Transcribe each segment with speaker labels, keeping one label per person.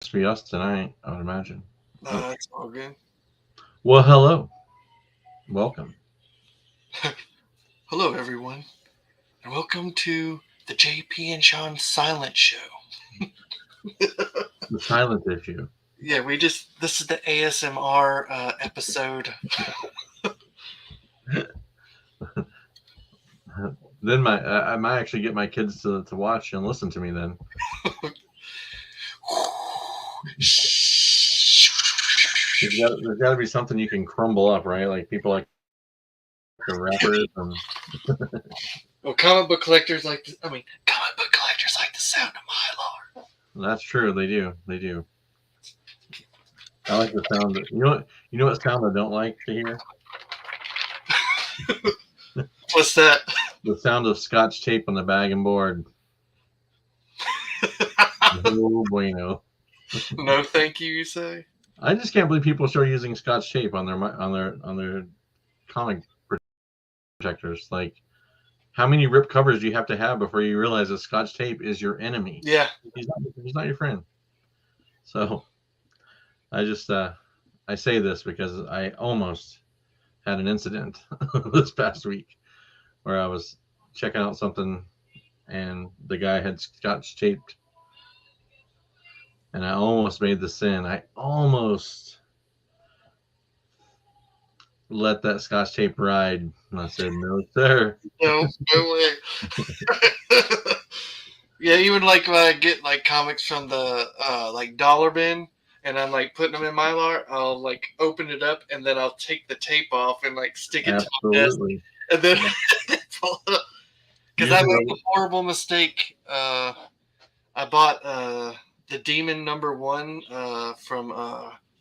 Speaker 1: just be us tonight, I would imagine. Oh.
Speaker 2: It's all good.
Speaker 1: Well, hello. Welcome.
Speaker 2: Hello, everyone, and welcome to the JP and Sean Silent Show.
Speaker 1: The silent issue.
Speaker 2: Yeah, this is the ASMR episode.
Speaker 1: Then I might actually get my kids to watch and listen to me then. There's got to be something you can crumble up, right? Like people like the rappers.
Speaker 2: Well, comic book collectors like the sound of Mylar.
Speaker 1: That's true. They do. They do. I like the sound. You know what sound I don't like to hear?
Speaker 2: What's that?
Speaker 1: The sound of Scotch tape on the bag and board. No bueno.
Speaker 2: No, thank you. You say?
Speaker 1: I just can't believe people start using Scotch tape on their comic protectors. Like, how many rip covers do you have to have before you realize that Scotch tape is your enemy?
Speaker 2: Yeah,
Speaker 1: he's not your friend. So, I just I say this because I almost had an incident this past week where I was checking out something and the guy had Scotch taped. And I almost made the sin. I almost let that Scotch tape ride. And I said, no, sir.
Speaker 2: no way. Yeah, even like when I get like comics from the like dollar bin and I'm like putting them in Mylar, I'll like open it up and then I'll take the tape off and like stick it to my desk and then pull it up. Because I made a horrible mistake. I bought the Demon #1 from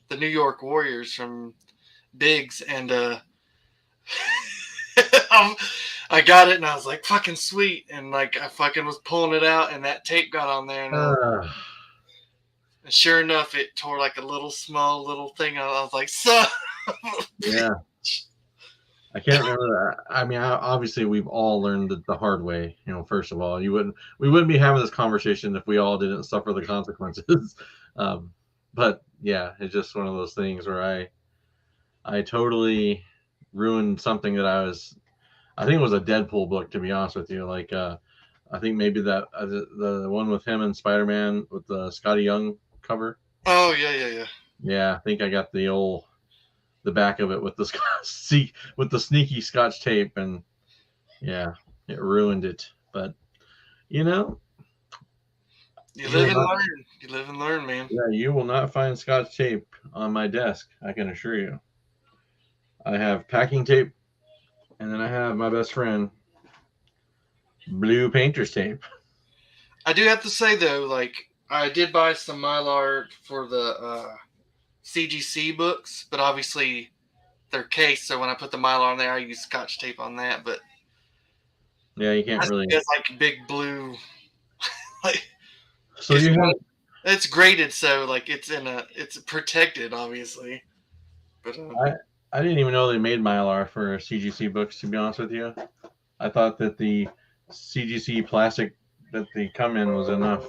Speaker 2: the New York Warriors from Biggs, and I got it, and I was like, "Fucking sweet!" And like I fucking was pulling it out, and that tape got on there, and sure enough, it tore like a small little thing. I was like, "Son."
Speaker 1: Yeah. I can't remember that. I mean, obviously, we've all learned it the hard way. You know, first of all, we wouldn't be having this conversation if we all didn't suffer the consequences. But yeah, it's just one of those things where I totally ruined something that I think it was a Deadpool book, to be honest with you. Like, I think maybe that the one with him and Spider-Man with the Scotty Young cover.
Speaker 2: Oh yeah.
Speaker 1: Yeah, I think I got the back of it with the sneaky Scotch tape, and yeah, it ruined it. But you know,
Speaker 2: you live and learn. You live and learn, man.
Speaker 1: Yeah, you will not find Scotch tape on my desk, I can assure you. I have packing tape, and then I have my best friend, blue painter's tape.
Speaker 2: I do have to say though, like I did buy some Mylar for the CGC books, but obviously they're cased, so when I put the Mylar on there, I use Scotch tape on that. But
Speaker 1: yeah, you can't really.
Speaker 2: It's like big blue. Like,
Speaker 1: so you have.
Speaker 2: It's graded, so like it's protected, obviously. But
Speaker 1: I didn't even know they made Mylar for CGC books. To be honest with you, I thought that the CGC plastic that they come in was enough.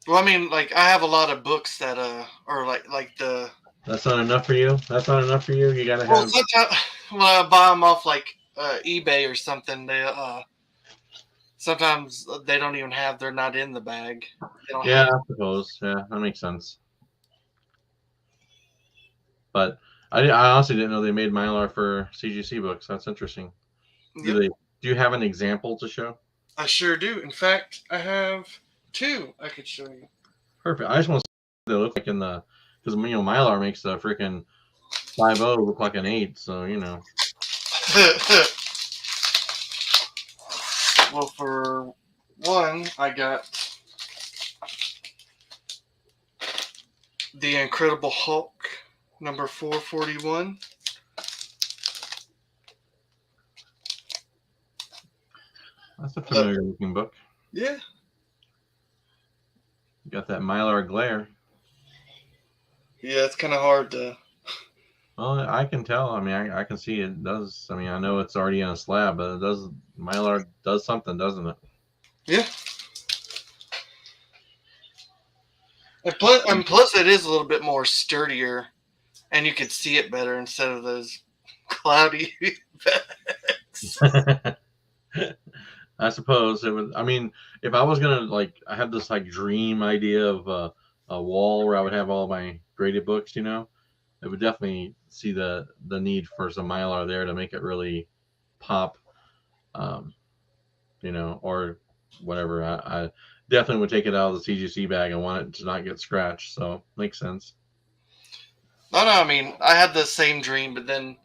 Speaker 2: Well, I mean, like I have a lot of books that are like the.
Speaker 1: That's not enough for you. That's not enough for you. You gotta have.
Speaker 2: Well, sometimes when I buy them off like eBay or something, they sometimes they don't even have. They're not in the bag.
Speaker 1: Yeah, I suppose. Yeah, that makes sense. But I honestly didn't know they made Mylar for CGC books. That's interesting. Yep. Do you have an example to show?
Speaker 2: I sure do. In fact, I have 2 I could show you.
Speaker 1: Perfect. I just want to see what they look like in the, because Mylar makes the freaking 5.0 look like an 8. So
Speaker 2: Well, for one, I got the Incredible Hulk number 441.
Speaker 1: That's a familiar looking book.
Speaker 2: Yeah.
Speaker 1: You got that Mylar glare.
Speaker 2: Yeah, it's kind of hard to.
Speaker 1: Well, I can tell. I mean, I can see it does. I mean, I know it's already in a slab, but it does. Mylar does something, doesn't it?
Speaker 2: Yeah. And plus, it is a little bit more sturdier, and you could see it better instead of those cloudy bags.
Speaker 1: I suppose it would. I mean, if I was gonna like, I had this like dream idea of a wall where I would have all my graded books. It would definitely see the need for some Mylar there to make it really pop. Um, or whatever. I definitely would take it out of the CGC bag. I want it to not get scratched. So makes sense.
Speaker 2: No, I mean, I had the same dream, but then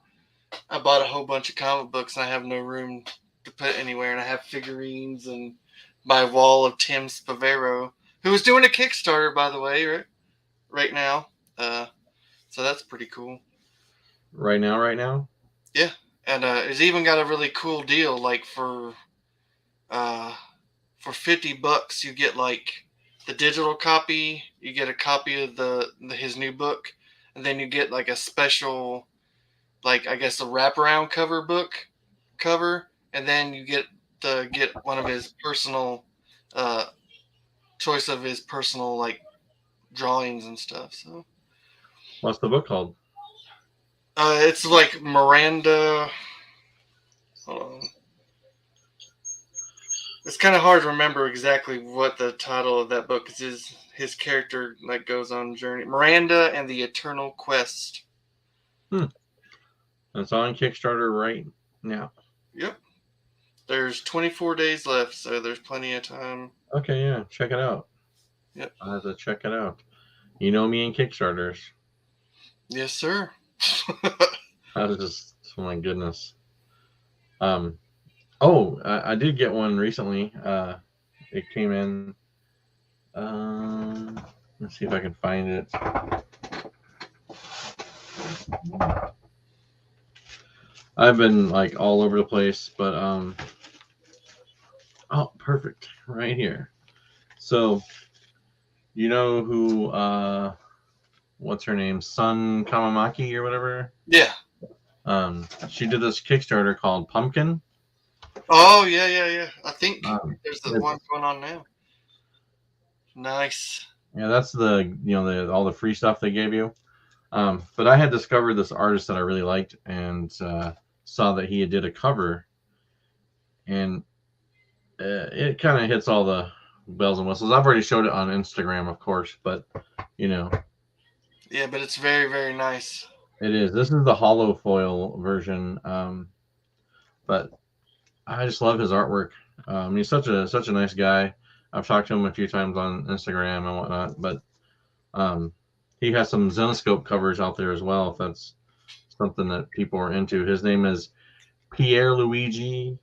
Speaker 2: I bought a whole bunch of comic books, and I have no room to put anywhere. And I have figurines and my wall of Tim Spavero, who is doing a Kickstarter, by the way, right now. So that's pretty cool.
Speaker 1: Right now.
Speaker 2: Yeah, and it's even got a really cool deal. Like for $50, you get like the digital copy. You get a copy of his new book, and then you get like a special, like I guess a wraparound cover, and then you get one of his personal choice of his personal like drawings and stuff. So
Speaker 1: What's the book called?
Speaker 2: it's like Miranda. Hold on. It's kind of hard to remember exactly what the title of that book is. His character like goes on journey. Miranda and the Eternal Quest.
Speaker 1: It's on Kickstarter right now.
Speaker 2: Yep. There's 24 days left, so there's plenty of time.
Speaker 1: Okay, yeah, check it out.
Speaker 2: Yep.
Speaker 1: I have to check it out. You know me and Kickstarters.
Speaker 2: Yes, sir.
Speaker 1: I was just, oh my goodness. I did get one recently. It came in. Let's see if I can find it. I've been like all over the place, but oh, perfect, right here. So, you know who? What's her name? Sun Kamamaki or whatever.
Speaker 2: Yeah.
Speaker 1: She did this Kickstarter called Pumpkin.
Speaker 2: Oh yeah. I think there's the one going on now. Nice.
Speaker 1: Yeah, that's all the free stuff they gave you. But I had discovered this artist that I really liked and saw that he did a cover, and it kind of hits all the bells and whistles. I've already showed it on Instagram, of course, but
Speaker 2: Yeah, but it's very, very nice.
Speaker 1: It is. This is the hollow foil version, but I just love his artwork. He's such a nice guy. I've talked to him a few times on Instagram and whatnot, but he has some Zenescope covers out there as well, if that's something that people are into. His name is Pierluigi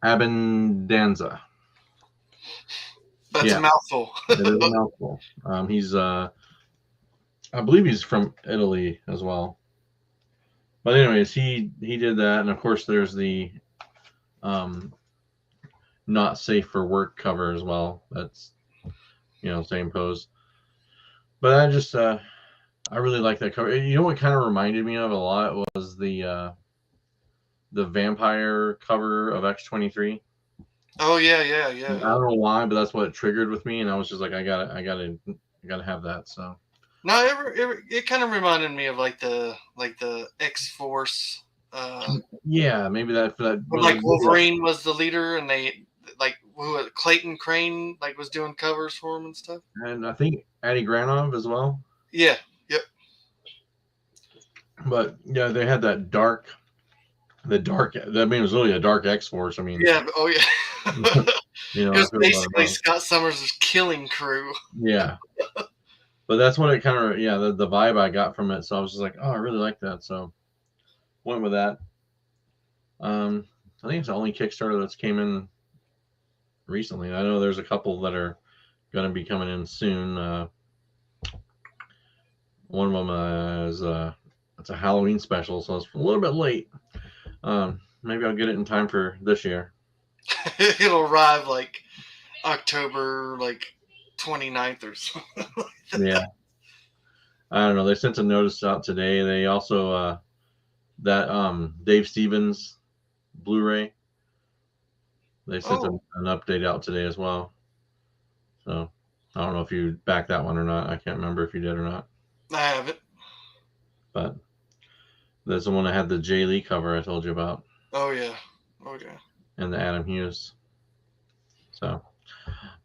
Speaker 1: Abendanza.
Speaker 2: That's a mouthful.
Speaker 1: It is a mouthful. He's I believe he's from Italy as well. But anyways, he did that, and of course there's the not safe for work cover as well. That's same pose. But I just I really like that cover. You know what kind of reminded me of a lot was the vampire cover of X-23.
Speaker 2: Oh yeah.
Speaker 1: I don't know why, but that's what it triggered with me, and I was just like, I gotta have that. So
Speaker 2: no, it kind of reminded me of like the X-Force.
Speaker 1: Yeah, maybe that
Speaker 2: like Wolverine was the leader, and they like Clayton Crane like was doing covers for him and stuff.
Speaker 1: And I think Adi Granov as well.
Speaker 2: Yeah. Yep.
Speaker 1: But yeah, they had that dark. That was really a dark X-Force. I mean,
Speaker 2: yeah. Oh yeah. It was basically Scott Summers' killing crew.
Speaker 1: Yeah. But that's what it kind of the vibe I got from it. So I was just like, oh, I really like that. So went with that. I think it's the only Kickstarter that's came in recently. I know there's a couple that are going to be coming in soon. One of them is it's a Halloween special, so it's a little bit late. Maybe I'll get it in time for this year.
Speaker 2: It'll arrive like October 29th or something like that.
Speaker 1: Yeah. I don't know. They sent a notice out today. They also that Dave Stevens Blu-ray. They sent an update out today as well. So I don't know if you backed that one or not. I can't remember if you did or not.
Speaker 2: I have it.
Speaker 1: But there's the one that had the Jay Lee cover I told you about.
Speaker 2: Oh yeah. Oh yeah.
Speaker 1: And the Adam Hughes. So,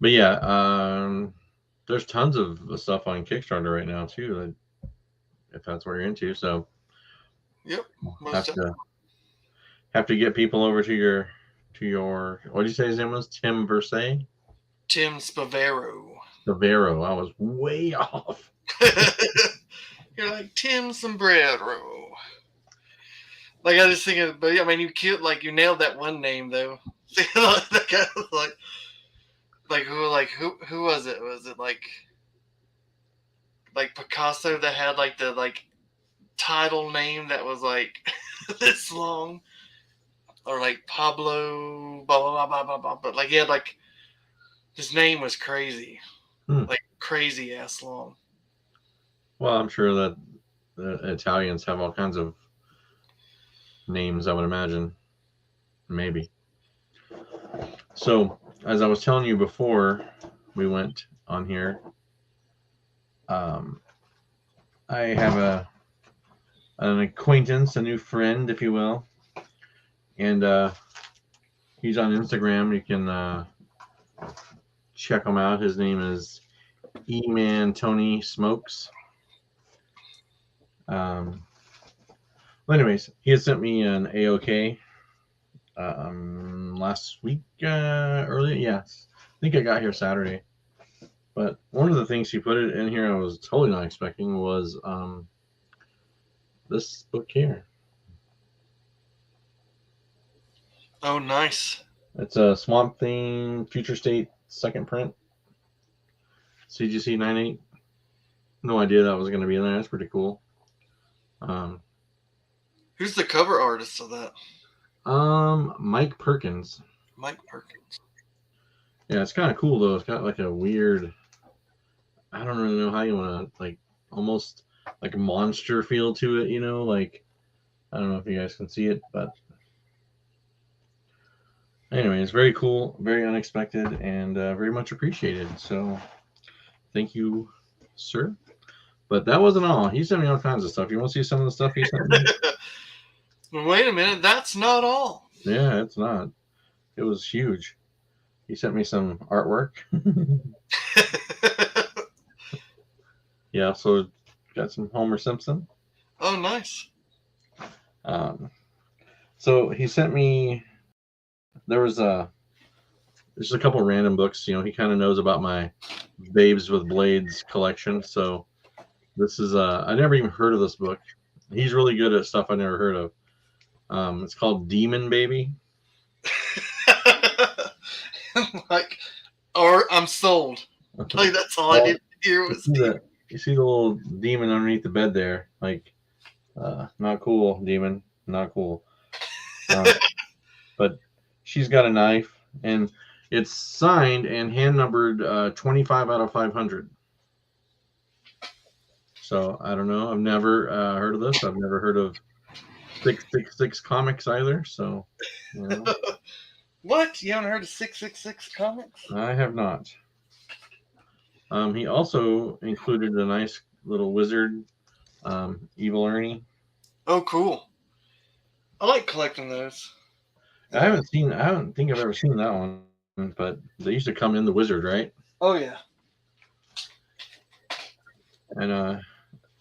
Speaker 1: but yeah, there's tons of stuff on Kickstarter right now too, if that's what you're into. So,
Speaker 2: Yep.
Speaker 1: Have to get people over to your what did you say his name was? Tim Versay?
Speaker 2: Tim Spavero.
Speaker 1: Spavero. I was way off.
Speaker 2: You're like Tim Sombrero. Like I just thinking, but I mean, you nailed that one name though. Who was it? Was it like Picasso that had like the title name that was like this long, or like Pablo blah blah blah blah blah. But like he had like his name was crazy, like crazy ass long.
Speaker 1: Well, I'm sure that the Italians have all kinds of names, I would imagine. Maybe. So, as I was telling you before we went on here, I have an acquaintance, a new friend, if you will, and he's on Instagram. You can check him out. His name is E-Man Tony Smokes. Well, anyways, he had sent me an AOK last week, early. Yes, I think I got here Saturday. But one of the things he put it in here I was totally not expecting was this book here.
Speaker 2: Oh, nice.
Speaker 1: It's a Swamp Thing Future State second print. CGC 98. No idea that was going to be in there. That's pretty cool.
Speaker 2: Who's the cover artist of that?
Speaker 1: Mike Perkins.
Speaker 2: Mike Perkins.
Speaker 1: Yeah, it's kind of cool though. It's got like a weird, I don't really know how you want to, like, almost like a monster feel to it, you know, like, I don't know if you guys can see it, but anyway, it's very cool, very unexpected, and very much appreciated. So thank you, sir. But that wasn't all. He sent me all kinds of stuff. You want to see some of the stuff he sent me?
Speaker 2: Wait a minute, that's not all.
Speaker 1: Yeah, it's not. It was huge. He sent me some artwork. Yeah, so got some Homer Simpson.
Speaker 2: Oh, nice.
Speaker 1: So he sent me. There's a couple random books. You know, he kind of knows about my Babes with Blades collection. So this is I never even heard of this book. He's really good at stuff I never heard of. It's called Demon Baby.
Speaker 2: Or I'm sold. Like that's all I did here was.
Speaker 1: You see the little demon underneath the bed there, like, not cool, demon, not cool. But she's got a knife, and it's signed and hand numbered 25 out of 500. So I don't know. I've never heard of this. I've never heard of 666 Comics either. So, you know.
Speaker 2: What? You haven't heard of 666 Comics?
Speaker 1: I have not. He also included a nice little wizard, Evil Ernie.
Speaker 2: Oh, cool. I like collecting those.
Speaker 1: I don't think I've ever seen that one, but they used to come in the wizard, right?
Speaker 2: Oh yeah.
Speaker 1: And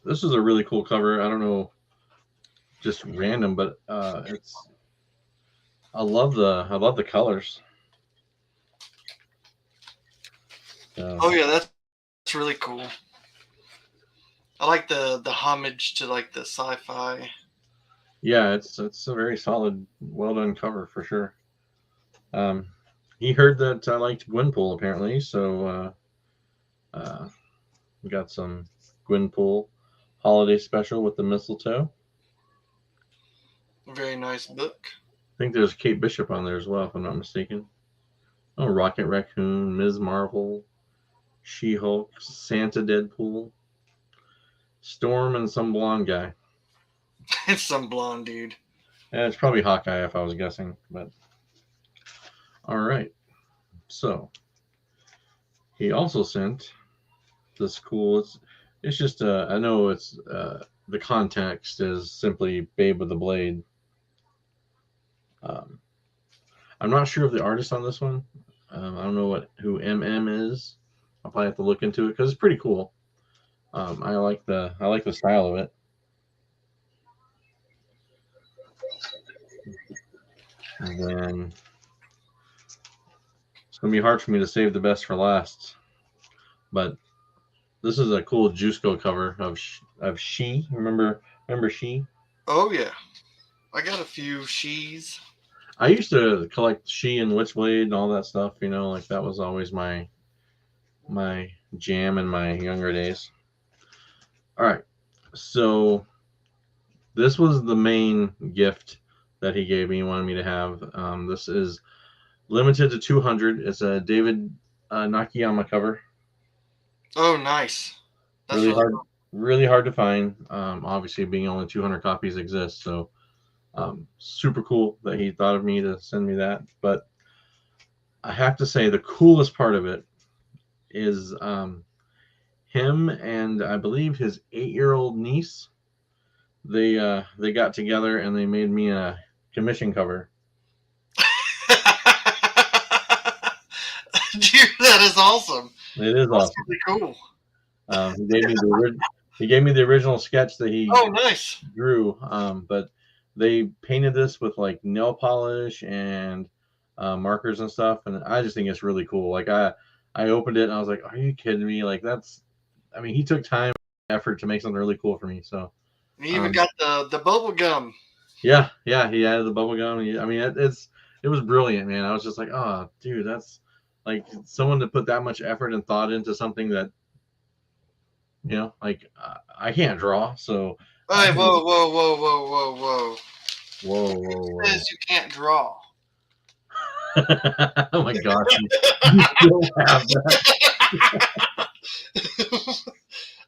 Speaker 1: this is a really cool cover. I don't know, just random, but it's. I love the colors.
Speaker 2: Oh yeah, that's really cool. I like the homage to like the sci-fi.
Speaker 1: Yeah, it's a very solid, well done cover for sure. He heard that I liked Gwenpool apparently, so we got some Gwenpool holiday special with the mistletoe.
Speaker 2: Very nice book.
Speaker 1: I think there's Kate Bishop on there as well, if I'm not mistaken. Oh, Rocket Raccoon, Ms. Marvel, She-Hulk, Santa Deadpool, Storm, and some blonde guy.
Speaker 2: It's some blonde dude.
Speaker 1: Yeah, it's probably Hawkeye if I was guessing, but all right. So He also sent this cool. It's just I know it's the context is simply Babe with the Blade. Um, I'm not sure of the artist on this one. I don't know who MM is. I'll probably have to look into it because it's pretty cool. I like the style of it. And then it's gonna be hard for me to save the best for last, but this is a cool Jusco cover of She. Remember She?
Speaker 2: Oh yeah, I got a few she's.
Speaker 1: I used to collect She and Witchblade and all that stuff. You know, like that was always my jam in my younger days. All right, so this was the main gift that he gave me. He wanted me to have. This is limited to 200. It's a David Nakayama cover.
Speaker 2: Oh, nice. That's
Speaker 1: Really
Speaker 2: really
Speaker 1: hard,
Speaker 2: cool.
Speaker 1: really hard to find. Obviously, being only 200 copies exist, so super cool that he thought of me to send me that. But I have to say, the coolest part of it is him and I believe his 8-year-old niece. They got together and they made me a commission cover.
Speaker 2: Dude, that is awesome.
Speaker 1: It is
Speaker 2: That's
Speaker 1: awesome.
Speaker 2: really cool.
Speaker 1: He gave me the original sketch that he
Speaker 2: Oh, nice.
Speaker 1: drew, but they painted this with like nail polish and markers and stuff, and I just think it's really cool. Like I opened it and I was like, "Are you kidding me?" Like I mean, he took time and effort to make something really cool for me. So
Speaker 2: You even got the bubble gum.
Speaker 1: yeah, he added the bubble gum. I mean, it was brilliant, man. I was just like, "Oh, dude, that's like someone to put that much effort and thought into something that." Like I can't draw, so
Speaker 2: Hey, whoa, whoa, whoa, whoa, whoa, whoa.
Speaker 1: whoa.
Speaker 2: It says you can't draw.
Speaker 1: Oh my gosh, you still have that.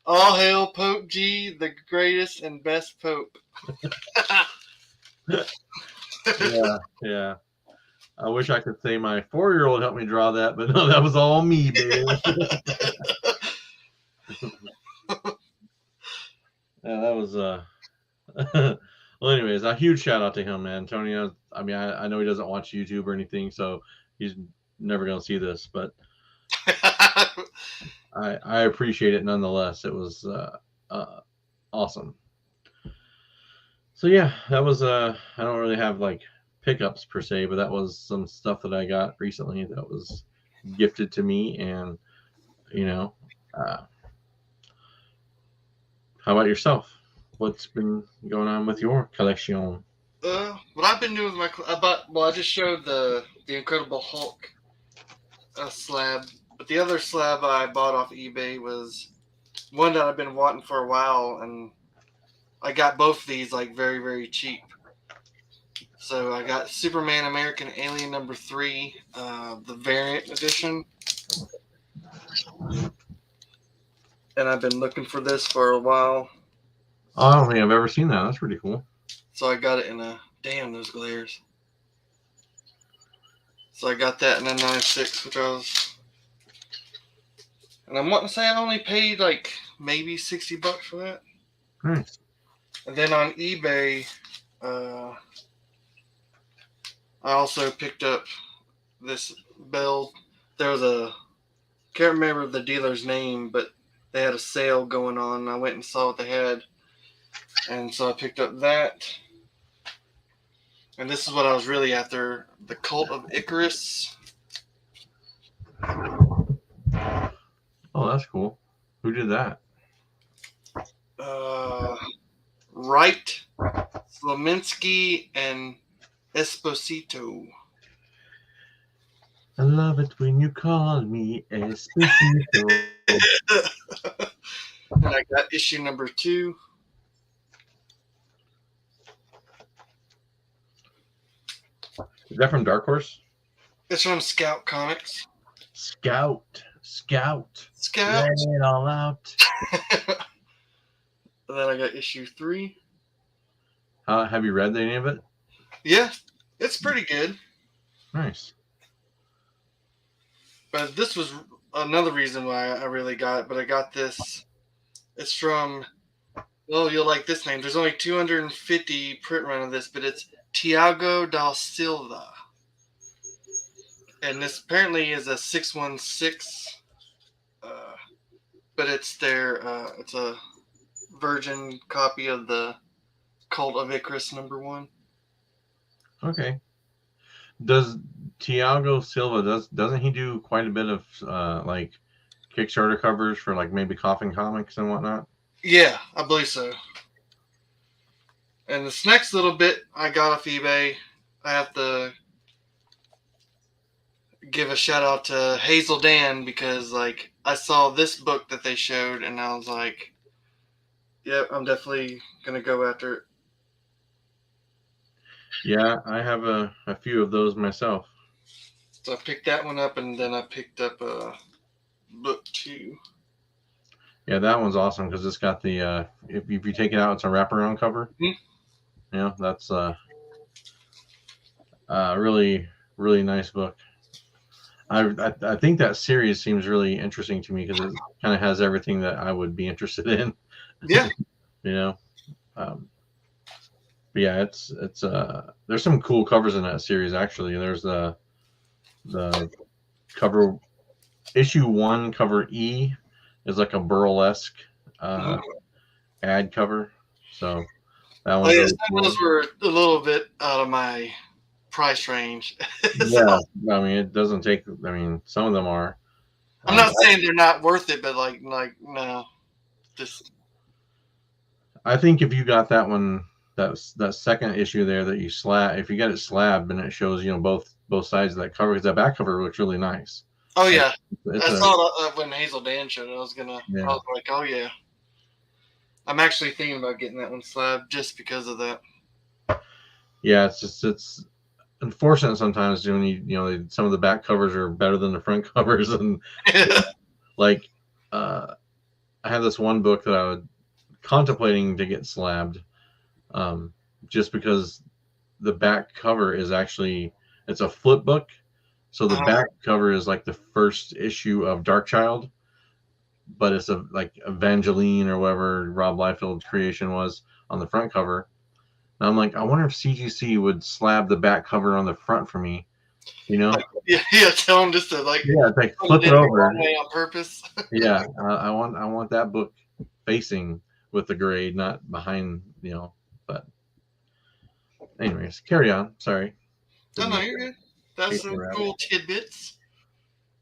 Speaker 2: All hail Pope G, the greatest and best Pope.
Speaker 1: Yeah. I wish I could say my 4-year-old helped me draw that, but no, that was all me, baby. Yeah, that was well, anyways, a huge shout out to him, man. Antonio. I mean, I know he doesn't watch YouTube or anything, so he's never gonna see this, but I appreciate it nonetheless. It was awesome. So yeah, that was I don't really have like pickups per se, but that was some stuff that I got recently that was gifted to me, and you know, uh, how about yourself? What's been going on with your collection?
Speaker 2: What I've been doing with I just showed the Incredible Hulk slab, but the other slab I bought off eBay was one that I've been wanting for a while, and I got both of these like very, very cheap. So I got Superman American Alien #3, the variant edition. And I've been looking for this for a while.
Speaker 1: Oh, I don't think I've ever seen that. That's pretty cool.
Speaker 2: So I got it in a damn those glares. So I got that in a 9.6, which I was, and I'm wanting to say I only paid like maybe $60 for that.
Speaker 1: Nice.
Speaker 2: And then on eBay, I also picked up this bell. There was can't remember the dealer's name, but they had a sale going on. I went and saw what they had, and so I picked up that. And this is what I was really after: the Cult of Icarus.
Speaker 1: Oh, that's cool. Who did that?
Speaker 2: Wright, Slominski, and Esposito.
Speaker 1: I love it when you call me Esposito.
Speaker 2: And I got issue #2.
Speaker 1: Is that from Dark Horse?
Speaker 2: It's from Scout Comics.
Speaker 1: Scout.
Speaker 2: Let
Speaker 1: it all out.
Speaker 2: And then I got issue 3.
Speaker 1: Have you read any of it?
Speaker 2: Yeah, it's pretty good.
Speaker 1: Nice.
Speaker 2: But this was another reason why I really got it, but I got this. It's from. Well, you'll like this name. There's only 250 print run of this, but it's Tiago da Silva, and this apparently is a 616. But it's it's a virgin copy of the Cult of Icarus #1.
Speaker 1: Okay. Does Tiago Silva doesn't he do quite a bit of like Kickstarter covers for like maybe Coffin Comics and whatnot?
Speaker 2: Yeah, I believe so. And this next little bit I got off eBay. I have to give a shout out to Hazel Dan because like I saw this book that they showed and I was like, yep, I'm definitely gonna go after it.
Speaker 1: Yeah, I have a few of those myself.
Speaker 2: So I picked that one up and then I picked up book 2.
Speaker 1: Yeah, that one's awesome because it's got the if you take it out, it's a wraparound cover.
Speaker 2: Mm-hmm.
Speaker 1: Yeah, that's really really nice book. I think that series seems really interesting to me because it kind of has everything that I would be interested in.
Speaker 2: Yeah.
Speaker 1: You know, but yeah, it's there's some cool covers in that series actually. There's the cover issue 1 cover E is like a burlesque ad cover, so that one's
Speaker 2: yeah,
Speaker 1: really
Speaker 2: some
Speaker 1: cool.
Speaker 2: of those were a little bit out of my price range.
Speaker 1: Yeah, I mean it doesn't take. I mean some of them are.
Speaker 2: I'm not saying they're not worth it, but like no, just.
Speaker 1: I think if you got that one, that second issue there that you slab, if you get it slabbed and it shows both sides of that cover because that back cover looks really nice.
Speaker 2: Oh yeah,
Speaker 1: I
Speaker 2: saw it when Hazel Dan showed it. I was like, oh yeah. I'm actually thinking about getting that one slabbed just because of that.
Speaker 1: Yeah, it's unfortunate sometimes when some of the back covers are better than the front covers and like I had this one book that I was contemplating to get slabbed just because the back cover is actually it's a flip book, so the back cover is like the first issue of Darkchild, but it's like Evangeline or whatever Rob Liefeld's creation was on the front cover. And I'm like, I wonder if CGC would slab the back cover on the front for me, Yeah,
Speaker 2: tell them just to like
Speaker 1: flip it over
Speaker 2: on purpose.
Speaker 1: Yeah, I want that book facing with the grade, not behind, But anyways, carry on. Sorry.
Speaker 2: No, you're good. That's some cool tidbits.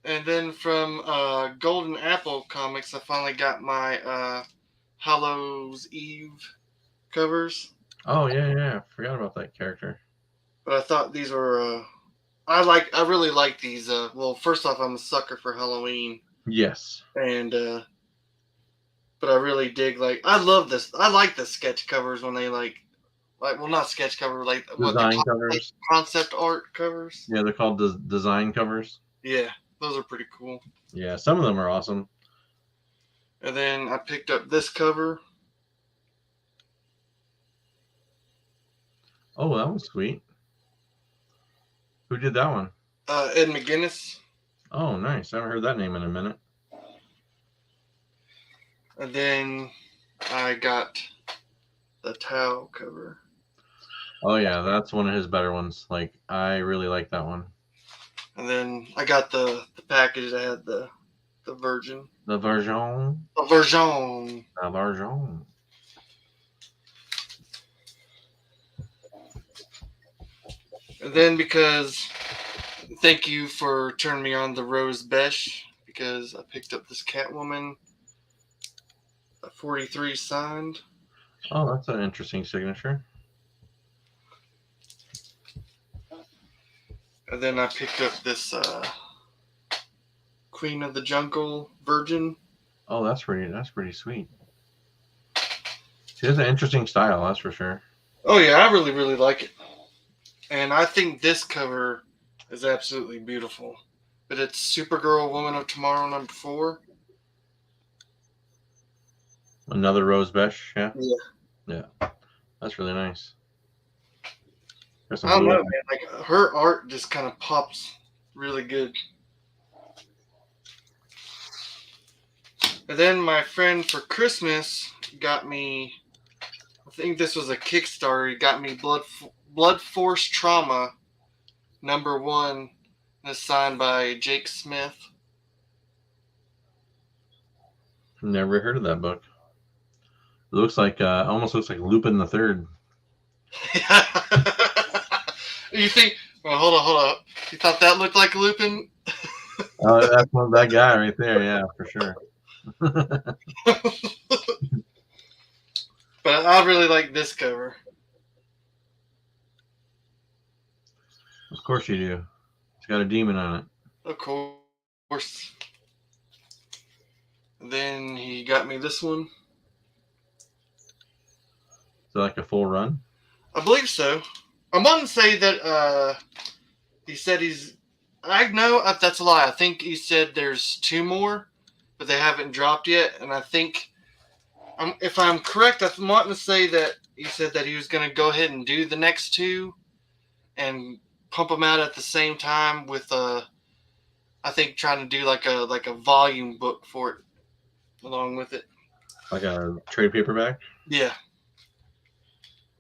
Speaker 2: And then from Golden Apple Comics, I finally got my Hallows Eve covers.
Speaker 1: Oh yeah. I forgot about that character.
Speaker 2: But I thought these were. I really like these. Well, first off, I'm a sucker for Halloween.
Speaker 1: Yes.
Speaker 2: And but I really dig I love this. I like the sketch covers when they well, not sketch cover,
Speaker 1: design covers,
Speaker 2: concept art covers.
Speaker 1: Yeah, they're called design covers.
Speaker 2: Yeah, those are pretty cool.
Speaker 1: Yeah, some of them are awesome.
Speaker 2: And then I picked up this cover.
Speaker 1: Oh, that was sweet. Who did that one?
Speaker 2: Ed McGuinness.
Speaker 1: Oh, nice. I haven't heard that name in a minute.
Speaker 2: And then I got the Tau cover.
Speaker 1: Oh yeah, that's one of his better ones. Like I really like that one.
Speaker 2: And then I got the package that had the Virgin.
Speaker 1: The Virgin.
Speaker 2: The Virgin.
Speaker 1: The Virgin.
Speaker 2: And then thank you for turning me on the Rose Besh because I picked up this Catwoman. A 43 signed.
Speaker 1: Oh, that's an interesting signature.
Speaker 2: And then I picked up this Queen of the Jungle Virgin.
Speaker 1: Oh, that's pretty sweet. She has an interesting style, that's for sure.
Speaker 2: Oh yeah, I really, really like it. And I think this cover is absolutely beautiful. But it's Supergirl Woman of Tomorrow #4.
Speaker 1: Another Rose Besh, yeah?
Speaker 2: Yeah.
Speaker 1: That's really nice.
Speaker 2: I don't know, man. Her art just kind of pops really good. And then my friend for Christmas got me, I think this was a Kickstarter, he got me Blood Force Trauma #1, and it's signed by Jake Smith.
Speaker 1: Never heard of that book. It looks like almost looks like Lupin the Third.
Speaker 2: You think? Well, hold on. You thought that looked like Lupin?
Speaker 1: That's that guy right there. Yeah, for sure.
Speaker 2: But I really like this cover.
Speaker 1: Of course you do. It's got a demon on it.
Speaker 2: Of course. And then he got me this one.
Speaker 1: Is it like a full run?
Speaker 2: I believe so. I want to say that he said he's. I know that's a lie. I think he said there's 2 more, but they haven't dropped yet. And I think, if I'm correct, I'm wanting to say that he said that he was going to go ahead and do the next 2 and pump them out at the same time with I think trying to do like a volume book for it along with it.
Speaker 1: Like a trade paperback?
Speaker 2: Yeah.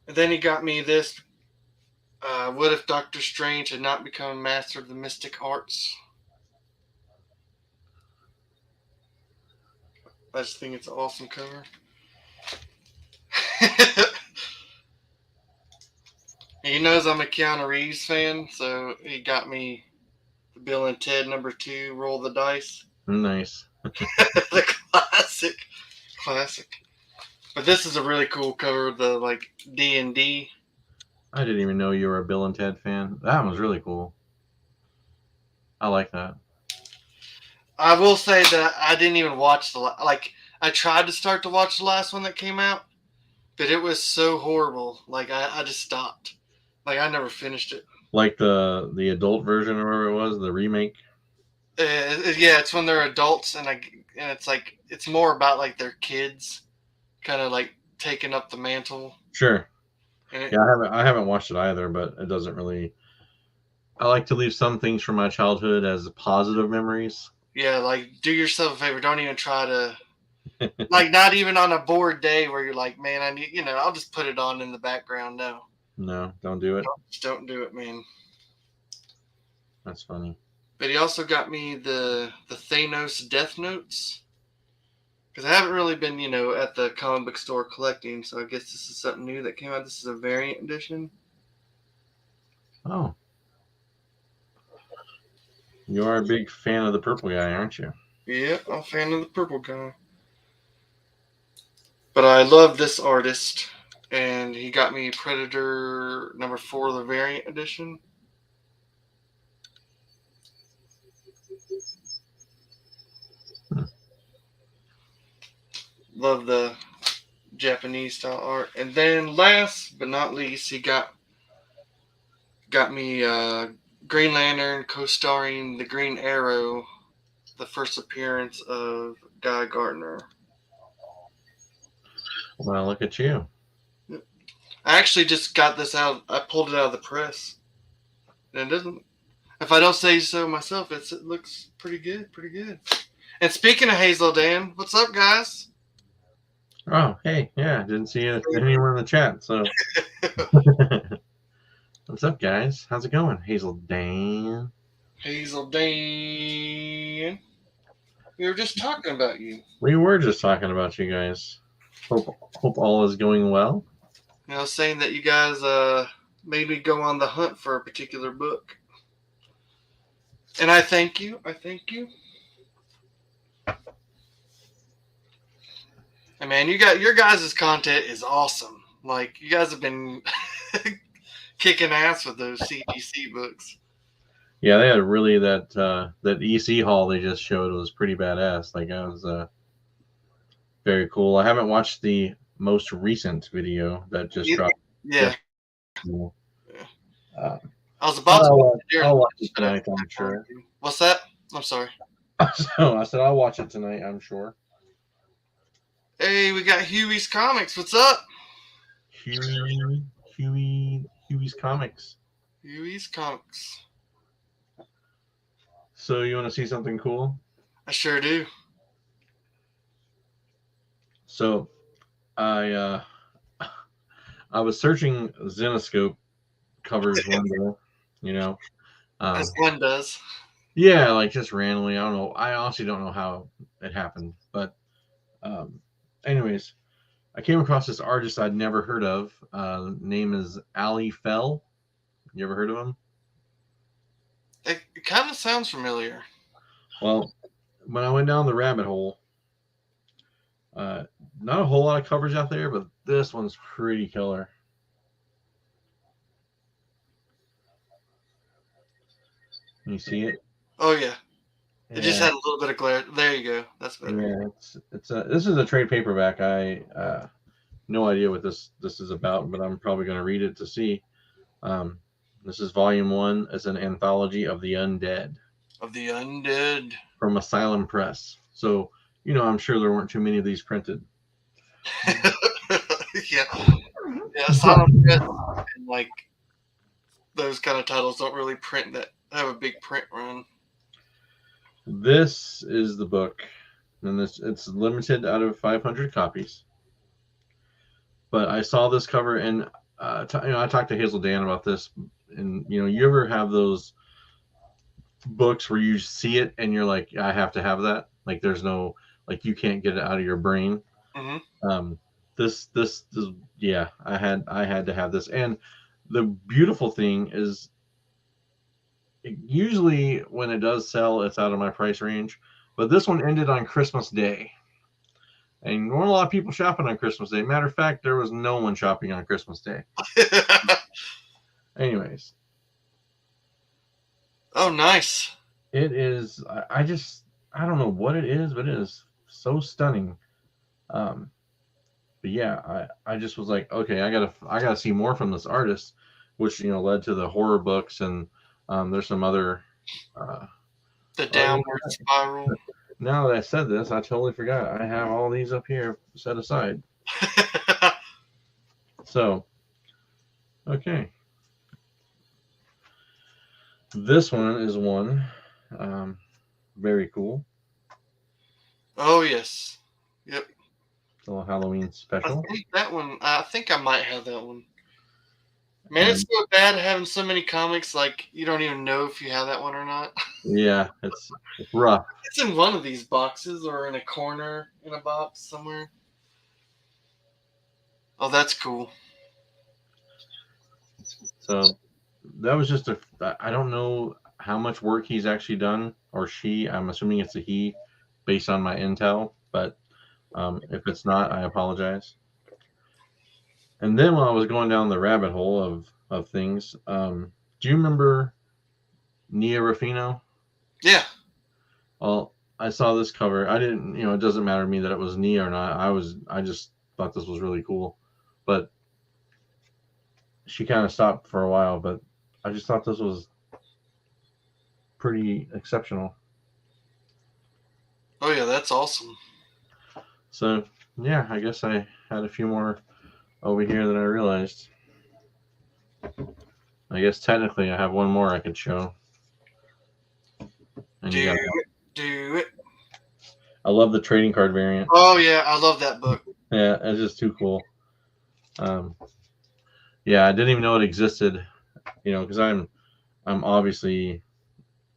Speaker 2: And then he got me this. What if Doctor Strange had not become a master of the mystic arts? I just think it's an awesome cover. He knows I'm a Keanu Reeves fan, so he got me the Bill and Ted #2, Roll the Dice.
Speaker 1: Nice.
Speaker 2: The classic. But this is a really cool cover of the like D&D.
Speaker 1: I didn't even know you were a Bill and Ted fan. That was really cool. I like that.
Speaker 2: I will say that I didn't even watch I tried to start to watch the last one that came out, but it was so horrible. Like I just stopped. Like I never finished it.
Speaker 1: Like the adult version or whatever it was, the remake.
Speaker 2: Yeah, it's when they're adults and it's like it's more about like their kids, kind of like taking up the mantle.
Speaker 1: Sure. Yeah, I haven't watched it either, but it doesn't really. I like to leave some things from my childhood as positive memories.
Speaker 2: Yeah, like do yourself a favor. Don't even try to. Like not even on a bored day where you're like, man, I need, I'll just put it on in the background.
Speaker 1: No, don't do it.
Speaker 2: Just don't do it, man.
Speaker 1: That's funny.
Speaker 2: But he also got me the Thanos Death Notes. Because I haven't really been, at the comic book store collecting, so I guess this is something new that came out. This is a variant edition.
Speaker 1: Oh. You are a big fan of the purple guy, aren't you?
Speaker 2: Yeah, I'm a fan of the purple guy. But I love this artist, and he got me Predator #4, the variant edition. Love the Japanese style art. And then last but not least, he got me Green Lantern co-starring the Green Arrow, the first appearance of Guy Gardner.
Speaker 1: Well, look at you.
Speaker 2: I actually just got this out. I pulled it out of the press. And it doesn't, if I don't say so myself, it looks pretty good. And speaking of Hazel Dan, what's up, guys?
Speaker 1: Oh, hey, yeah, didn't see anyone in the chat, so. What's up, guys? How's it going? Hazel Dan.
Speaker 2: We were just talking about you.
Speaker 1: We were just talking about you guys. Hope all is going well.
Speaker 2: Saying that you guys made me go on the hunt for a particular book. And I thank you. And man, your guys' content is awesome. Like, you guys have been kicking ass with those CGC books.
Speaker 1: Yeah, they had really that EC haul they just showed was pretty badass. Like, that was very cool. I haven't watched the most recent video that just dropped.
Speaker 2: Yeah.
Speaker 1: Cool.
Speaker 2: I was about to.
Speaker 1: I'll watch it tonight, I'm sure.
Speaker 2: What's that? I'm sorry.
Speaker 1: So I said I'll watch it tonight, I'm sure.
Speaker 2: Hey, we got Huey's Comics. What's up?
Speaker 1: Huey's Comics.
Speaker 2: Huey's Comics.
Speaker 1: So you want to see something cool?
Speaker 2: I sure do.
Speaker 1: So I I was searching Zenoscope covers one day, you know.
Speaker 2: As
Speaker 1: Um,
Speaker 2: one does.
Speaker 1: yeah, like just randomly. I don't know. I honestly don't know how it happened, but um, anyways, I came across this artist I'd never heard of. Name is Ali Fell. You ever heard of him?
Speaker 2: It kind of sounds familiar.
Speaker 1: Well, when I went down the rabbit hole, uh, not a whole lot of covers out there, but this one's pretty killer. Can you see it?
Speaker 2: Oh yeah, it just
Speaker 1: Yeah,
Speaker 2: had a little bit of glare. There you go. That's better.
Speaker 1: yeah. It's a this is a trade paperback. I no idea what this is about, but I'm probably going to read it to see. Um, this is volume one. It's an anthology of the undead
Speaker 2: Of the undead.
Speaker 1: from Asylum Press. So I'm sure there weren't too many of these printed.
Speaker 2: Yeah, yeah. Silent Press and like those kind of titles don't really print that have a big print run.
Speaker 1: This is the book, and it's limited out of 500 copies. But I saw this cover, and I talked to Hazel Dan about this, and you ever have those books where you see it and you're like, I have to have that. Like there's no like you can't get it out of your brain.
Speaker 2: Hmm.
Speaker 1: Um, this yeah, I had to have this, and the beautiful thing is usually when it does sell, it's out of my price range. But this one ended on Christmas Day. And there weren't a lot of people shopping on Christmas Day. Matter of fact, there was no one shopping on Christmas Day. Anyways,
Speaker 2: Oh, nice.
Speaker 1: it is. I don't know what it is, but it is so stunning. Um, but yeah, I just was like, okay, I gotta see more from this artist, which led to the horror books, and there's some other. Uh,
Speaker 2: The
Speaker 1: oh,
Speaker 2: downward spiral.
Speaker 1: now that I said this, I totally forgot. I have all these up here set aside. So, okay. This one is one. Very cool.
Speaker 2: Oh yes. Yep.
Speaker 1: It's a little Halloween special.
Speaker 2: I think I might have that one. Man, it's
Speaker 1: And
Speaker 2: so bad having so many comics. Like you don't even know if you have that one or not.
Speaker 1: yeah, it's rough.
Speaker 2: It's in one of these boxes or in a corner in a box somewhere. Oh, that's cool.
Speaker 1: So that was just I don't know how much work he's actually done, or she. I'm assuming it's a he based on my intel, but if it's not, I apologize. And then while I was going down the rabbit hole of things, do you remember Nia Ruffino?
Speaker 2: Yeah.
Speaker 1: Well, I saw this cover. I didn't, it doesn't matter to me that it was Nia or not. I just thought this was really cool. But she kind of stopped for a while, but I just thought this was pretty exceptional.
Speaker 2: Oh yeah, that's awesome.
Speaker 1: So, yeah, I guess I had a few more over here than I realized. I guess technically I have one more I could show. And
Speaker 2: Do it.
Speaker 1: I love the trading card variant.
Speaker 2: Oh yeah, I love that book.
Speaker 1: Yeah, it's just too cool. Yeah, I didn't even know it existed, because I'm obviously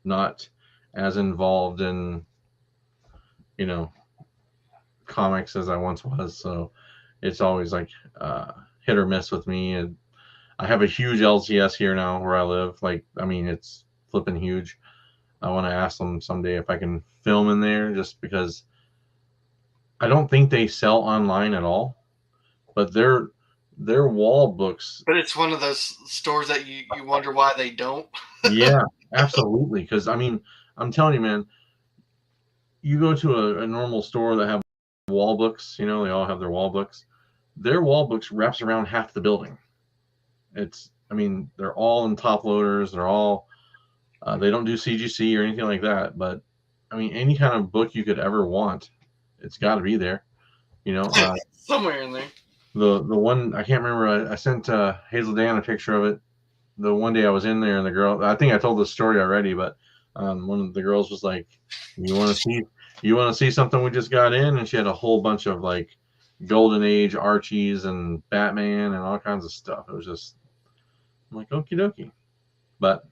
Speaker 1: not as involved in, comics as I once was. So it's always like hit or miss with me. And I have a huge LCS here now where I live. Like, I mean, it's flipping huge. I want to ask them someday if I can film in there, just because I don't think they sell online at all, but their wall books.
Speaker 2: But it's one of those stores that you wonder why they don't.
Speaker 1: Yeah, absolutely. Because I mean, I'm telling you, man, you go to a normal store that have wall books. They all have their wall books. Their wall books wraps around half the building. I mean, they're all in top loaders. They're all they don't do CGC or anything like that. But I mean, any kind of book you could ever want, it's got to be there.
Speaker 2: Somewhere in there.
Speaker 1: The one I can't remember. I sent Hazel Dan a picture of it. The one day I was in there, and the girl. I think I told this story already, but one of the girls was like, "You want to see something we just got in?" And she had a whole bunch of like Golden Age Archies and Batman and all kinds of stuff. It was just, I'm like, okie dokie. But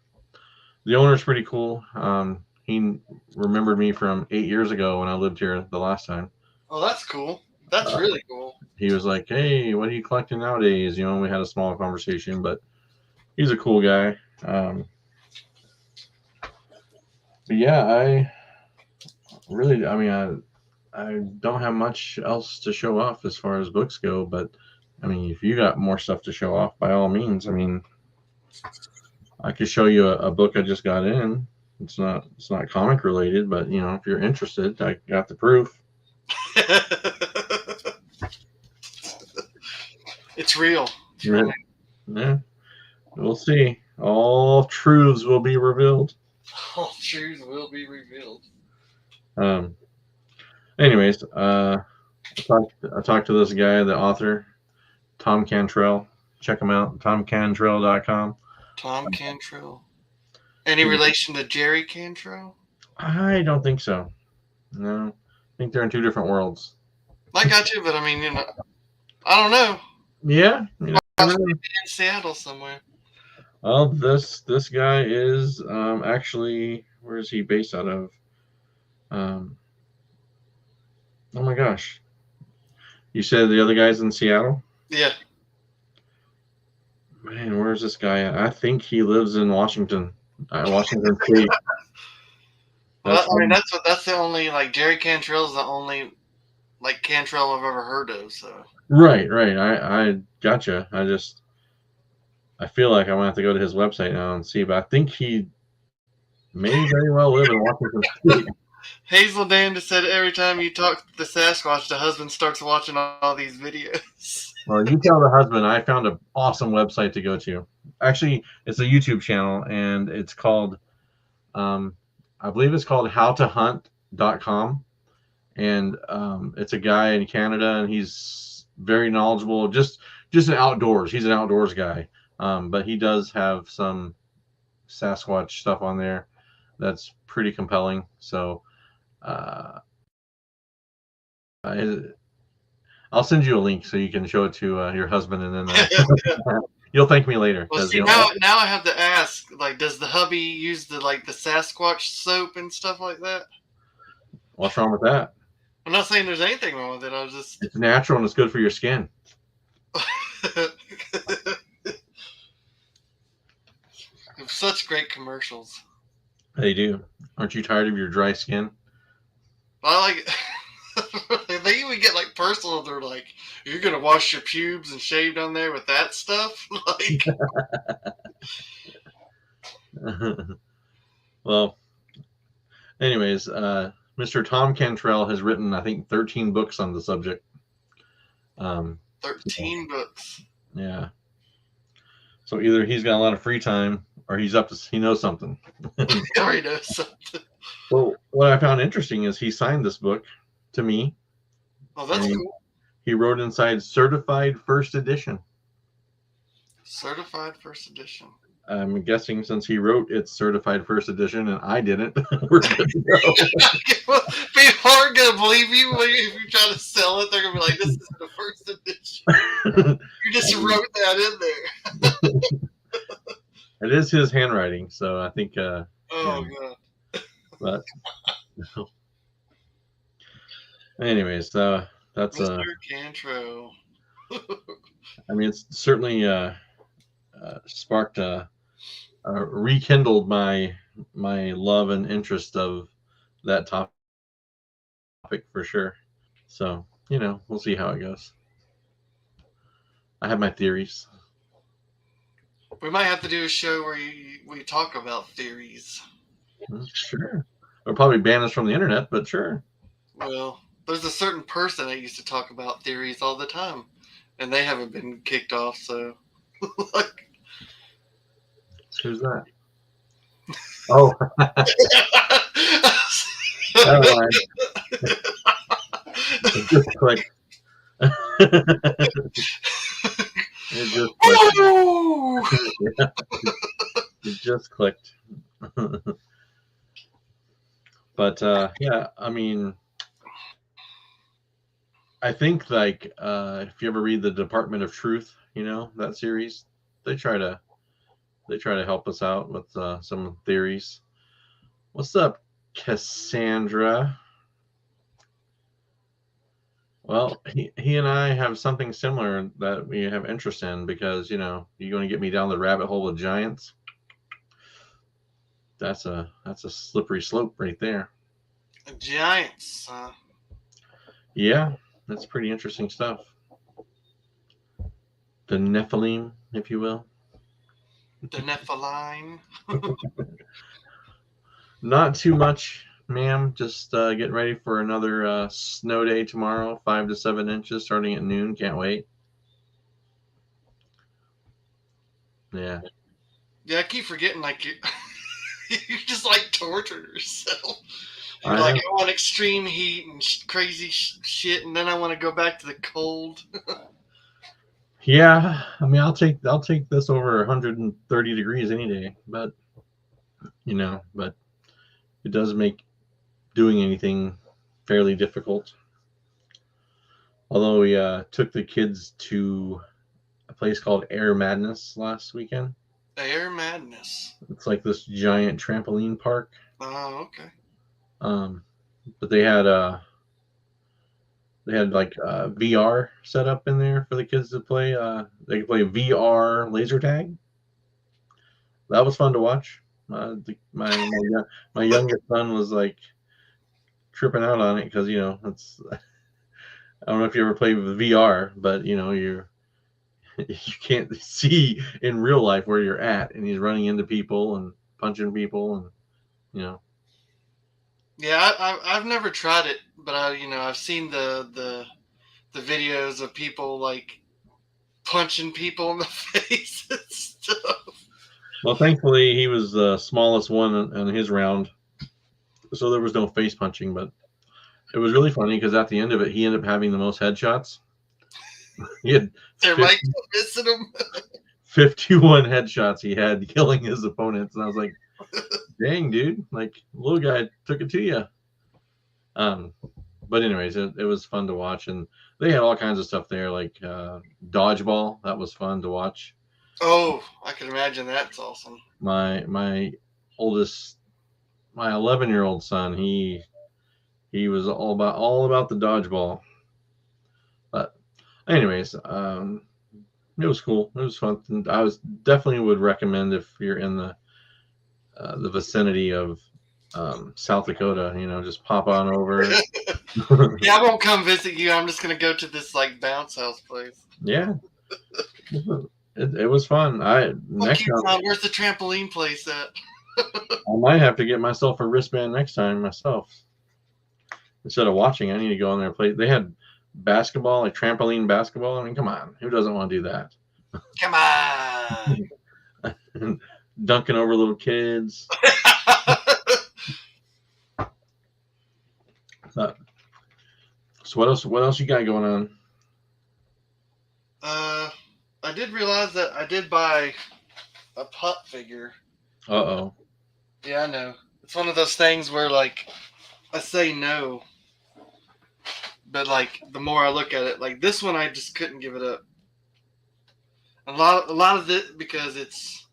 Speaker 1: the owner's pretty cool. He remembered me from 8 years ago when I lived here the last time.
Speaker 2: Oh, that's cool. That's really cool.
Speaker 1: He was like, "Hey, what are you collecting nowadays?" We had a small conversation, but he's a cool guy. But yeah, I don't have much else to show off as far as books go. But I mean, if you got more stuff to show off, by all means. I mean, I could show you a book I just got in. It's not comic related, but if you're interested, I got the proof.
Speaker 2: It's real.
Speaker 1: Yeah. We'll see. All truths will be revealed.
Speaker 2: All truths will be revealed.
Speaker 1: Anyways, I talked to this guy, the author, Tom Cantrell. Check him out, tomcantrell.com.
Speaker 2: Tom Cantrell. Any relation to Jerry Cantrell?
Speaker 1: I don't think so. No. I think they're in two different worlds.
Speaker 2: I got you, but I mean, I don't know.
Speaker 1: Yeah.
Speaker 2: In Seattle somewhere.
Speaker 1: Well, this guy is actually, where is he based out of? Oh my gosh. You said the other guy's in Seattle?
Speaker 2: Yeah.
Speaker 1: Man, where's this guy at? I think he lives in Washington. Washington State.
Speaker 2: Well, I mean, that's the only, like, Jerry Cantrell's the only, like, Cantrell I've ever heard of, so.
Speaker 1: Right. I gotcha. I feel like I'm going to have to go to his website now and see, but I think he may very well live in Washington State.
Speaker 2: Hazel Dan just said every time you talk to the Sasquatch, the husband starts watching all these videos.
Speaker 1: Well, you tell the husband I found an awesome website to go to. Actually, it's a YouTube channel, and it's called, I believe it's called howtohunt.com. And it's a guy in Canada, and he's very knowledgeable, just an outdoors. He's an outdoors guy, but he does have some Sasquatch stuff on there that's pretty compelling. So I'll send you a link so you can show it to your husband, and then you'll thank me later.
Speaker 2: Well, see, now I have to ask, like, does the hubby use the Sasquatch soap and stuff like that?
Speaker 1: What's wrong with that?
Speaker 2: I'm not saying there's anything wrong with it.
Speaker 1: It's natural and it's good for your skin.
Speaker 2: Such great commercials.
Speaker 1: They do. Aren't you tired of your dry skin?
Speaker 2: I like. They even get like personal. They're like, "You're gonna wash your pubes and shave down there with that stuff." Like.
Speaker 1: Well, anyways, Mr. Tom Cantrell has written, I think, 13 books on the subject.
Speaker 2: 13 books.
Speaker 1: Yeah. So either he's got a lot of free time, or he knows something.
Speaker 2: Or he knows something.
Speaker 1: Well, what I found interesting is he signed this book to me.
Speaker 2: Oh, that's cool.
Speaker 1: He wrote inside certified first edition.
Speaker 2: Certified first edition.
Speaker 1: I'm guessing since he wrote it's certified first edition and I didn't, we're good to go.
Speaker 2: People aren't going to believe you if you try to sell it. They're going to be like, this is the first edition. You just wrote that in there.
Speaker 1: It is his handwriting, so I think.
Speaker 2: God.
Speaker 1: But anyways, that's
Speaker 2: Mr. Cantrell.
Speaker 1: I mean, it's certainly sparked rekindled my love and interest of that topic for sure. So we'll see how it goes. I have my theories.
Speaker 2: We might have to do a show where we talk about theories.
Speaker 1: Sure. We'll probably ban us from the internet, but sure.
Speaker 2: Well, there's a certain person that used to talk about theories all the time, and they haven't been kicked off, so.
Speaker 1: Who's that? Oh. It just clicked. It just clicked. But yeah, I mean, I think like if you ever read the Department of Truth, that series, they try to help us out with some theories. What's up, Cassandra? Well, he and I have something similar that we have interest in because you're going to get me down the rabbit hole of giants. That's a slippery slope right there.
Speaker 2: Giants.
Speaker 1: Yeah, that's pretty interesting stuff. The Nephilim, if you will.
Speaker 2: The Nephilim.
Speaker 1: Not too much, ma'am. Just getting ready for another snow day tomorrow, 5 to 7 inches, starting at noon. Can't wait. Yeah.
Speaker 2: Yeah, I keep forgetting like you're just like torturing yourself. You're
Speaker 1: I
Speaker 2: like,
Speaker 1: am.
Speaker 2: I want extreme heat and crazy shit, and then I want to go back to the cold.
Speaker 1: Yeah, I mean, I'll take this over 130 degrees any day, but but it does make doing anything fairly difficult. Although we took the kids to a place called Air Madness last weekend.
Speaker 2: Air Madness.
Speaker 1: It's like this giant trampoline park.
Speaker 2: Oh, okay.
Speaker 1: But they had like VR set up in there for the kids to play. They could play VR laser tag. That was fun to watch. My youngest son was like tripping out on it because it's I don't know if you ever played with VR, but you can't see in real life where you're at, and he's running into people and punching people, and you know.
Speaker 2: Yeah, I've never tried it, but I've seen the videos of people like punching people in the face and stuff.
Speaker 1: Well, thankfully he was the smallest one in his round, so there was no face punching, but it was really funny because at the end of it, he ended up having the most headshots. He had
Speaker 2: They're
Speaker 1: 50,
Speaker 2: like missing them.
Speaker 1: 51 headshots he had killing his opponents, and I was like, "Dang, dude! Like, little guy took it to you." But anyways, it was fun to watch, and they had all kinds of stuff there, like dodgeball. That was fun to watch.
Speaker 2: Oh, I can imagine that's awesome.
Speaker 1: My oldest, my 11-year-old son, he was all about the dodgeball. But anyways, it was cool. It was fun. And I was definitely would recommend if you're in the vicinity of South Dakota, just pop on over.
Speaker 2: Yeah, I won't come visit you. I'm just gonna go to this like bounce house place.
Speaker 1: Yeah, it was fun.
Speaker 2: Fuck
Speaker 1: Next
Speaker 2: you,
Speaker 1: time
Speaker 2: Tom. Where's the trampoline place at?
Speaker 1: I might have to get myself a wristband next time myself. Instead of watching, I need to go in there and play. They had basketball, like trampoline basketball. I mean, come on, who doesn't want to do that?
Speaker 2: Come on.
Speaker 1: Dunking over little kids. So what else? What else you got going on?
Speaker 2: I did realize that I did buy a pup figure.
Speaker 1: Uh-oh.
Speaker 2: Yeah, I know. It's one of those things where like I say no, but like the more I look at it, like this one I just couldn't give it up. A lot of it because it's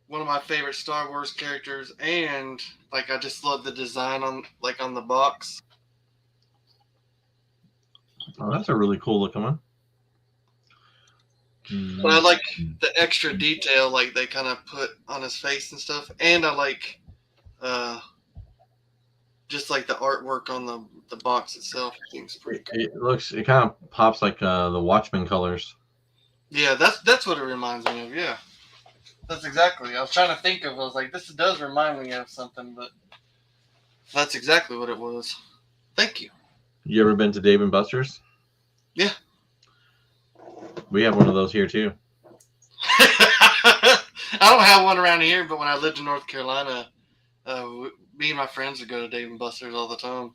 Speaker 2: one of my favorite Star Wars characters, and like I just love the design on the box.
Speaker 1: Oh, that's a really cool looking one.
Speaker 2: But I like the extra detail like they kind of put on his face and stuff, and I like just like the artwork on the box itself. I think it's pretty cool.
Speaker 1: It kind of pops like the Watchmen colors.
Speaker 2: Yeah, that's what it reminds me of. Yeah, that's exactly. I was trying to think of. I was like, this does remind me of something, but that's exactly what it was. Thank you.
Speaker 1: You ever been to Dave and Buster's?
Speaker 2: Yeah.
Speaker 1: We have one of those here too.
Speaker 2: I don't have one around here, but when I lived in North Carolina, me and my friends would go to Dave and Buster's all the time.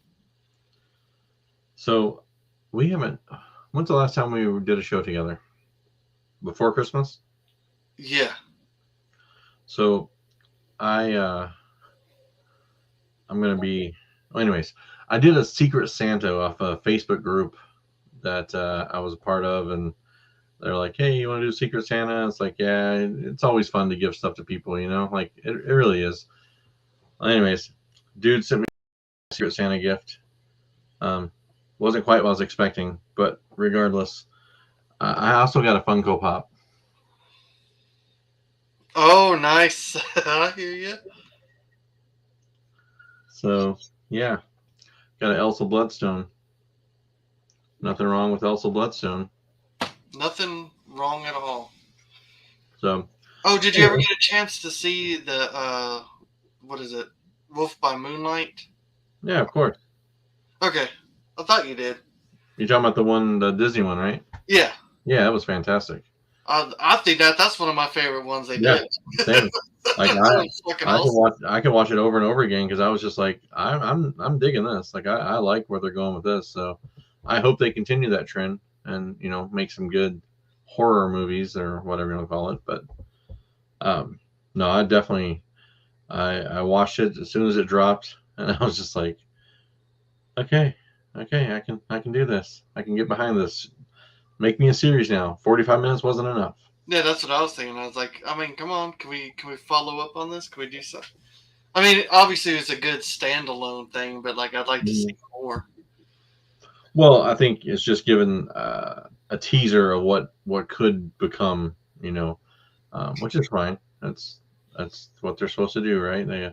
Speaker 1: So we haven't. When's the last time we did a show together? Before Christmas?
Speaker 2: Yeah.
Speaker 1: So I'm gonna be. Anyways, I did a Secret Santa off a Facebook group that I was a part of, and they're like, "Hey, you want to do Secret Santa?" It's like, yeah, it's always fun to give stuff to people, like it really is. Well, anyways, dude sent me a Secret Santa gift. Wasn't quite what I was expecting, but regardless, I also got a Funko Pop.
Speaker 2: Oh, nice. I hear you.
Speaker 1: So yeah, got an Elsa Bloodstone. Nothing wrong with Elsa Bloodstone.
Speaker 2: Nothing wrong at all.
Speaker 1: So.
Speaker 2: Oh, did you ever get a chance to see the what is it? Wolf by Moonlight?
Speaker 1: Yeah, of course.
Speaker 2: Okay. I thought you did.
Speaker 1: You're talking about the Disney one, right?
Speaker 2: Yeah.
Speaker 1: Yeah, that was fantastic.
Speaker 2: I think that's one of my favorite ones they did.
Speaker 1: Same. Like I could watch it over and over again because I was just like, I'm digging this. Like I like where they're going with this. So I hope they continue that trend and make some good horror movies or whatever you want to call it. But no, I watched it as soon as it dropped, and I was just like, okay, I can do this. I can get behind this. Make me a series now. 45 minutes wasn't enough.
Speaker 2: Yeah, that's what I was thinking. I was like, I mean, come on, can we follow up on this? Can we do something? I mean, obviously it's a good standalone thing, but like I'd like to see more.
Speaker 1: Well, I think it's just given a teaser of what could become, which is fine. That's what they're supposed to do, right? They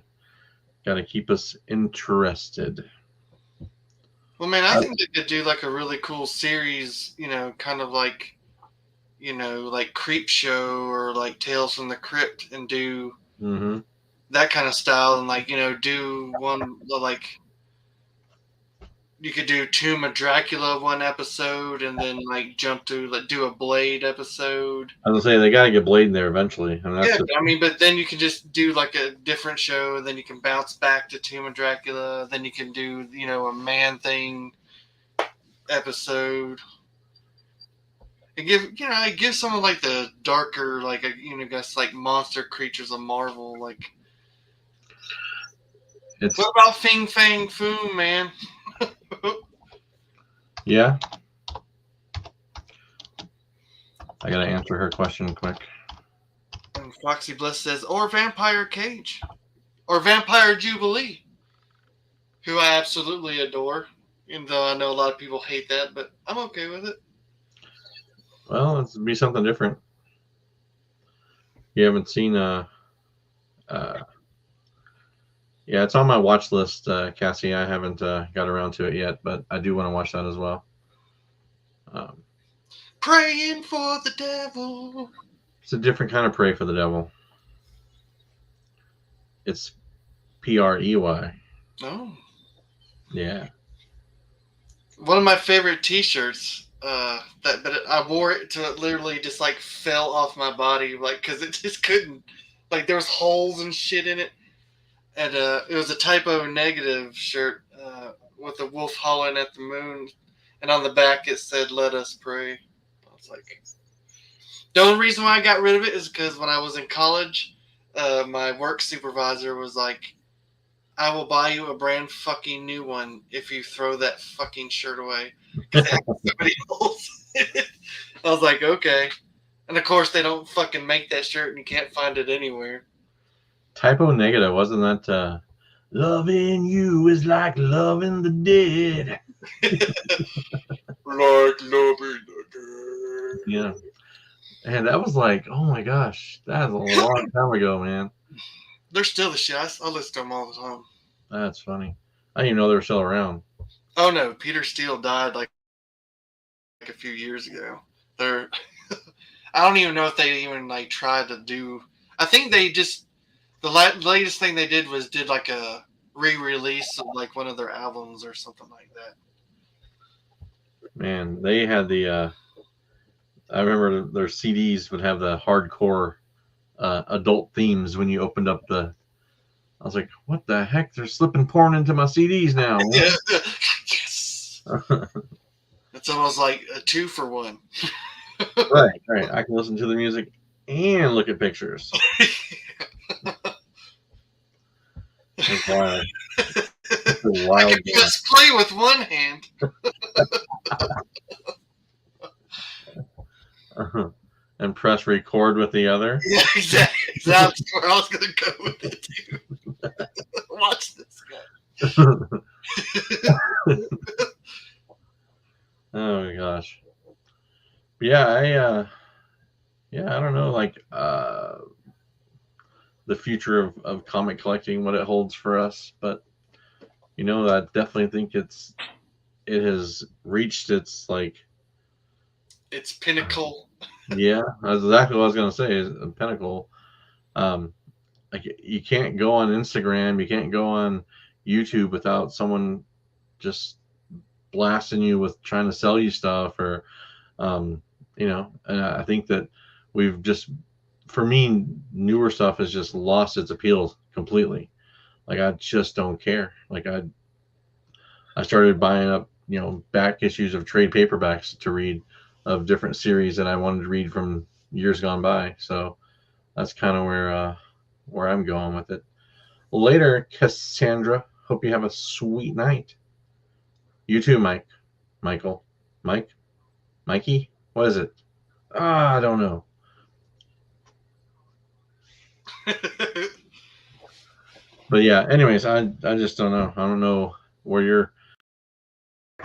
Speaker 1: got to keep us interested.
Speaker 2: Well, man, I think they could do like a really cool series, kind of like, like Creep Show or like Tales from the Crypt, and do that kind of style, and like, do one like you could do Tomb of Dracula one episode, and then like jump to like do a Blade episode.
Speaker 1: I was gonna say they got to get Blade in there eventually.
Speaker 2: But then you can just do like a different show, and then you can bounce back to Tomb of Dracula. Then you can do a Man Thing episode. And give some of like the darker, like guess like monster creatures of Marvel. Like, what about Fing Fang Foom, man?
Speaker 1: Yeah. I gotta answer her question quick.
Speaker 2: And Foxy Bliss says, or Vampire Cage, or Vampire Jubilee, who I absolutely adore. Even though I know a lot of people hate that, but I'm okay with it.
Speaker 1: Well, it's be something different. You haven't seen yeah, it's on my watch list, Cassie. I haven't got around to it yet, but I do want to watch that as well.
Speaker 2: Praying for the devil.
Speaker 1: It's a different kind of pray for the devil. It's Prey.
Speaker 2: Oh.
Speaker 1: Yeah.
Speaker 2: One of my favorite T-shirts. But I wore it till it literally just like fell off my body, like because it just couldn't. Like there was holes and shit in it, and it was a Typo Negative shirt with a wolf howling at the moon, and on the back it said "Let us pray." I was like, the only reason why I got rid of it is because when I was in college, my work supervisor was like, I will buy you a brand fucking new one if you throw that fucking shirt away. Somebody else. I was like, okay. And of course, they don't fucking make that shirt and you can't find it anywhere.
Speaker 1: Typo Negative, wasn't that loving you is like loving the dead?
Speaker 2: Like loving the dead.
Speaker 1: Yeah. And that was like, oh my gosh, that was a long time ago, man.
Speaker 2: They're still the shit. I listen to them all the time.
Speaker 1: That's funny. I didn't even know they were still around.
Speaker 2: Oh no, Peter Steele died like a few years ago. They're I don't even know if they even like tried to do. I think they just the latest thing they did like a re-release of like one of their albums or something like that.
Speaker 1: Man, they had the. I remember their CDs would have the hardcore adult themes when you opened up the. I was like, what the heck? They're slipping porn into my CDs now.
Speaker 2: Yes. It's almost like a 2-for-1.
Speaker 1: Right. I can listen to the music and look at pictures. That's wild.
Speaker 2: I can just play with one hand.
Speaker 1: And press record with the other.
Speaker 2: Yeah, exactly. That's where I was going to go with it too. Watch this guy.
Speaker 1: Oh my gosh. Yeah, I don't know, like the future of comic collecting, what it holds for us, but I definitely think it has reached its
Speaker 2: pinnacle.
Speaker 1: Yeah, that's exactly what I was gonna say, is a pinnacle. Like you can't go on Instagram, you can't go on YouTube without someone just blasting you with trying to sell you stuff, or and I think that we've just, for me, newer stuff has just lost its appeal completely. Like I just don't care. Like I started buying up, back issues of trade paperbacks to read of different series that I wanted to read from years gone by. So that's kind of where I'm going with it. Later, Cassandra. Hope you have a sweet night. You too, Mike. Michael. Mike? Mikey? What is it? I don't know. But yeah, anyways, I just don't know. I don't know where your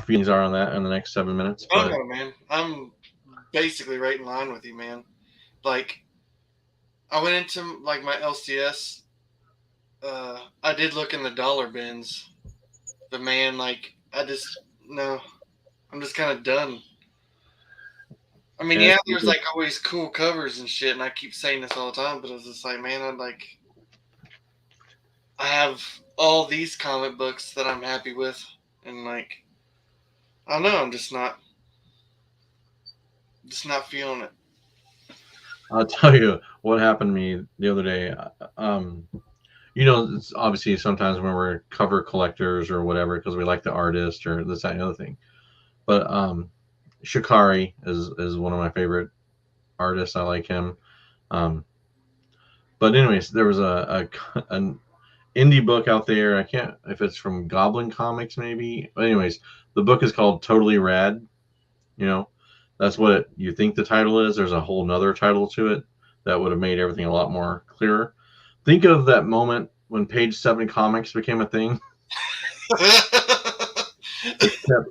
Speaker 1: feelings are on that in the next 7 minutes.
Speaker 2: Oh no, man. I'm basically right in line with you, man. Like, I went into like my LCS. I did look in the dollar bins, but man, like, I'm just kind of done. I mean, yeah, there's like always cool covers and shit, and I keep saying this all the time, but it's just like, man, I have all these comic books that I'm happy with, and like, I don't know, I'm just not feeling it.
Speaker 1: I'll tell you what happened to me the other day. It's obviously sometimes when we're cover collectors or whatever, because we like the artist or this, that, and the other thing. But Shikari is one of my favorite artists. I like him. But anyways, there was an indie book out there. I can't, if it's from Goblin Comics maybe. But anyways, the book is called Totally Rad. That's what you think the title is. There's a whole nother title to it that would have made everything a lot more clearer. Think of that moment when Page 7 Comics became a thing. Except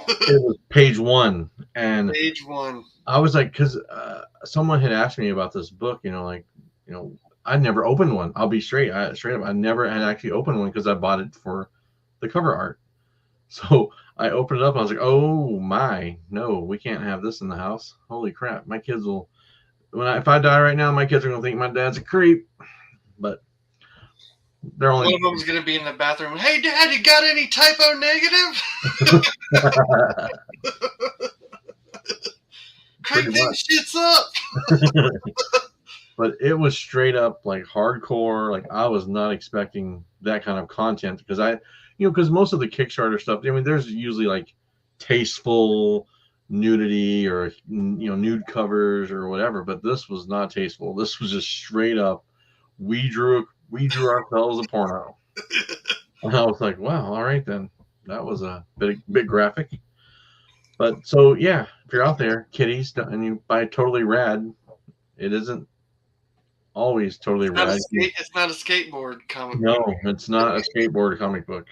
Speaker 1: it was Page 1. And
Speaker 2: Page 1.
Speaker 1: I was like, because someone had asked me about this book, I'd never opened one. I'll be straight up. I never had actually opened one because I bought it for the cover art. So I opened it up. I was like, oh my, no, we can't have this in the house. Holy crap. My kids will, if I die right now, my kids are going to think my dad's a creep. But they're only.
Speaker 2: One of them's going to be in the bathroom. Hey, Dad, you got any typo negative? Crank these shits up.
Speaker 1: But it was straight up like hardcore. Like I was not expecting that kind of content because because most of the Kickstarter stuff, I mean, there's usually like tasteful nudity or nude covers or whatever, but this was not tasteful. This was just straight up. We drew ourselves a porno. And I was like, wow, all right then. That was a big graphic. But so yeah, if you're out there, kiddies, and you buy Totally Rad, it isn't always totally rad.
Speaker 2: It's not a skateboard comic
Speaker 1: book. No, it's not a skateboard comic book.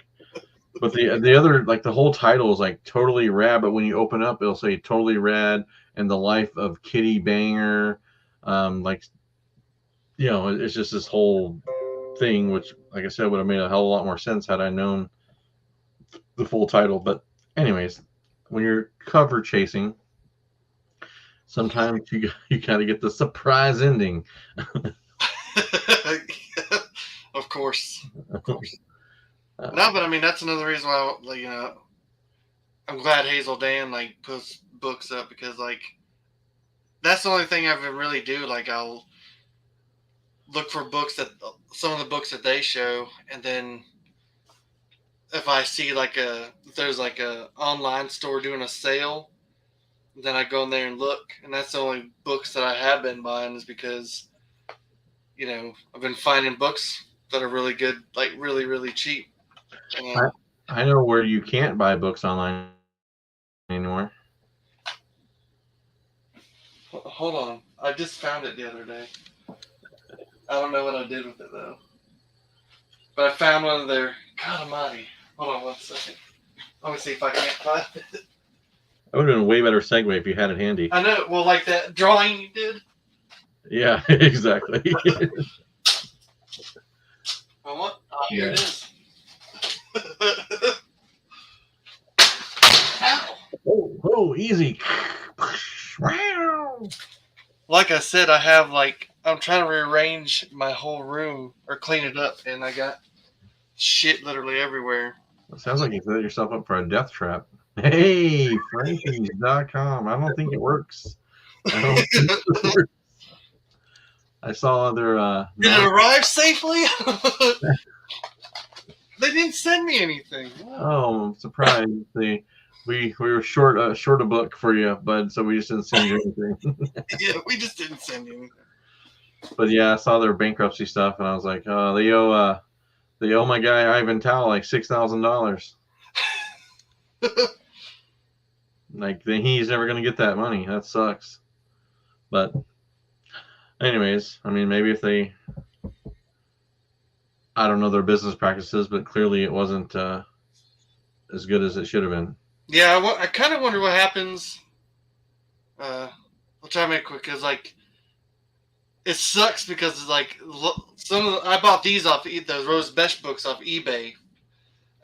Speaker 1: But the other, like the whole title is like Totally Rad, but when you open up, it'll say Totally Rad and the Life of Kitty Banger. It's just this whole thing, which, like I said, would have made a hell of a lot more sense had I known the full title. But anyways, when you're cover chasing, sometimes you got to get the surprise ending.
Speaker 2: Of course. No, but I mean, that's another reason why, I'm glad Hazel Dan puts books up, because that's the only thing I can really do. Like, I'll look for some of the books that they show, and then if I see if there's a online store doing a sale, then I go in there and look, and that's the only books that I have been buying, is because I've been finding books that are really good, like really, really cheap.
Speaker 1: I know where you can't buy books online anymore.
Speaker 2: Hold on. I just found it the other day. I don't know what I did with it, though. But I found one of their... God almighty. Hold on 1 second. Let me see if I can't find it.
Speaker 1: That would have been a way better segue if you had it handy.
Speaker 2: I know. Well, like that drawing you did.
Speaker 1: Yeah, exactly.
Speaker 2: Well, what? Oh, here it is. Ow!
Speaker 1: Oh, easy.
Speaker 2: Like I said, I have I'm trying to rearrange my whole room or clean it up, and I got shit literally everywhere.
Speaker 1: It sounds like you set yourself up for a death trap. Hey, Frankies.com. I don't think it works. I saw other.
Speaker 2: Did it arrive safely? They didn't send me anything.
Speaker 1: Oh, I'm surprised. We were short a book for you, bud, so we just didn't send you anything.
Speaker 2: Yeah, we just didn't send you anything.
Speaker 1: But yeah, I saw their bankruptcy stuff, and I was like, oh, they owe my guy Ivan Tao like $6,000. Like he's never gonna get that money. That sucks. But anyways, I mean, maybe if they, I don't know their business practices, but clearly it wasn't as good as it should have been.
Speaker 2: Yeah, I kind of wonder what happens. I'll try to make it quick because it sucks because it's like I bought these off those Rose Besh books off eBay.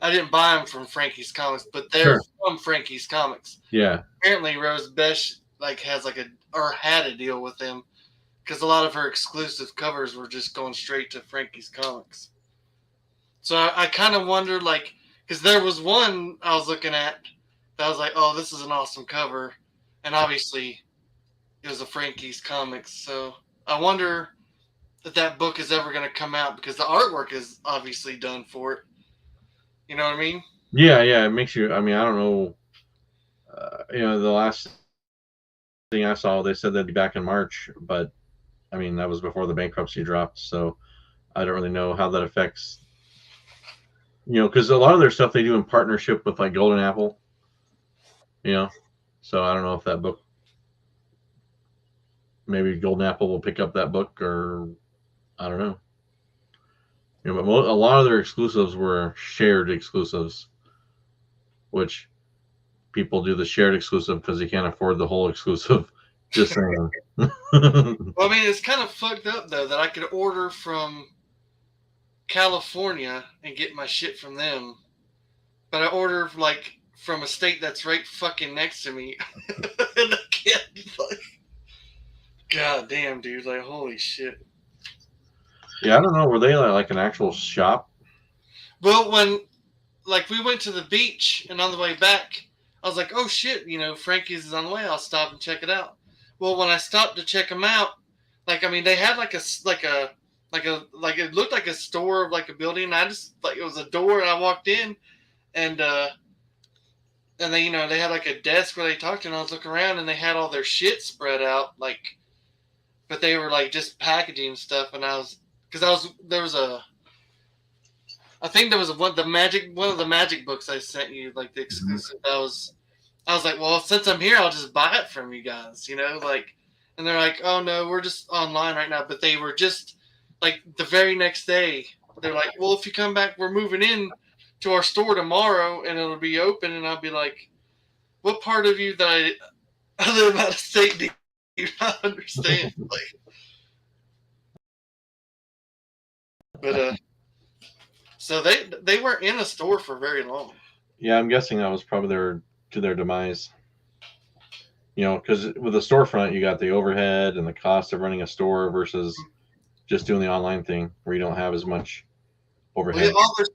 Speaker 2: I didn't buy them from Frankie's Comics, but they're from Frankie's Comics.
Speaker 1: Yeah.
Speaker 2: Apparently, Rose Besh has had a deal with them because a lot of her exclusive covers were just going straight to Frankie's Comics. So I kind of wonder because there was one I was looking at that I was like, oh, this is an awesome cover, and obviously it was a Frankie's Comics. So I wonder if that book is ever going to come out because the artwork is obviously done for it. You know what I mean?
Speaker 1: Yeah, it makes you. I mean, I don't know. The last thing I saw, they said they'd be back in March, but I mean that was before the bankruptcy dropped, so I don't really know how that affects. Because a lot of their stuff they do in partnership with like Golden Apple. So I don't know if that book, maybe Golden Apple will pick up that book, or I don't know. But a lot of their exclusives were shared exclusives, which people do the shared exclusive because they can't afford the whole exclusive. Just saying.
Speaker 2: Well, I mean, it's kind of fucked up though that I could order from California and get my shit from them, but I order from a state that's right fucking next to me, and I can't God damn, dude! Holy shit.
Speaker 1: Yeah, I don't know. Were they like an actual shop?
Speaker 2: Well, when we went to the beach and on the way back, I was like, oh shit, Frankie's is on the way. I'll stop and check it out. Well, when I stopped to check them out, they had it looked like a store of a building. And I just it was a door, and I walked in, and they they had a desk where they talked, and I was looking around, and they had all their shit spread out but they were just packaging stuff, and I think there was one of the magic books I sent you, the exclusive. I was like, well, since I'm here, I'll just buy it from you guys, and they're like, oh no, we're just online right now. But they were just the very next day, they're like, well, if you come back, we're moving in to our store tomorrow, and it'll be open. And I'll be like, what part of you that I live out of state do you not understand? But so they weren't in a store for very long.
Speaker 1: Yeah, I'm guessing that was probably to their demise. Because with a storefront, you got the overhead and the cost of running a store versus just doing the online thing where you don't have as much overhead.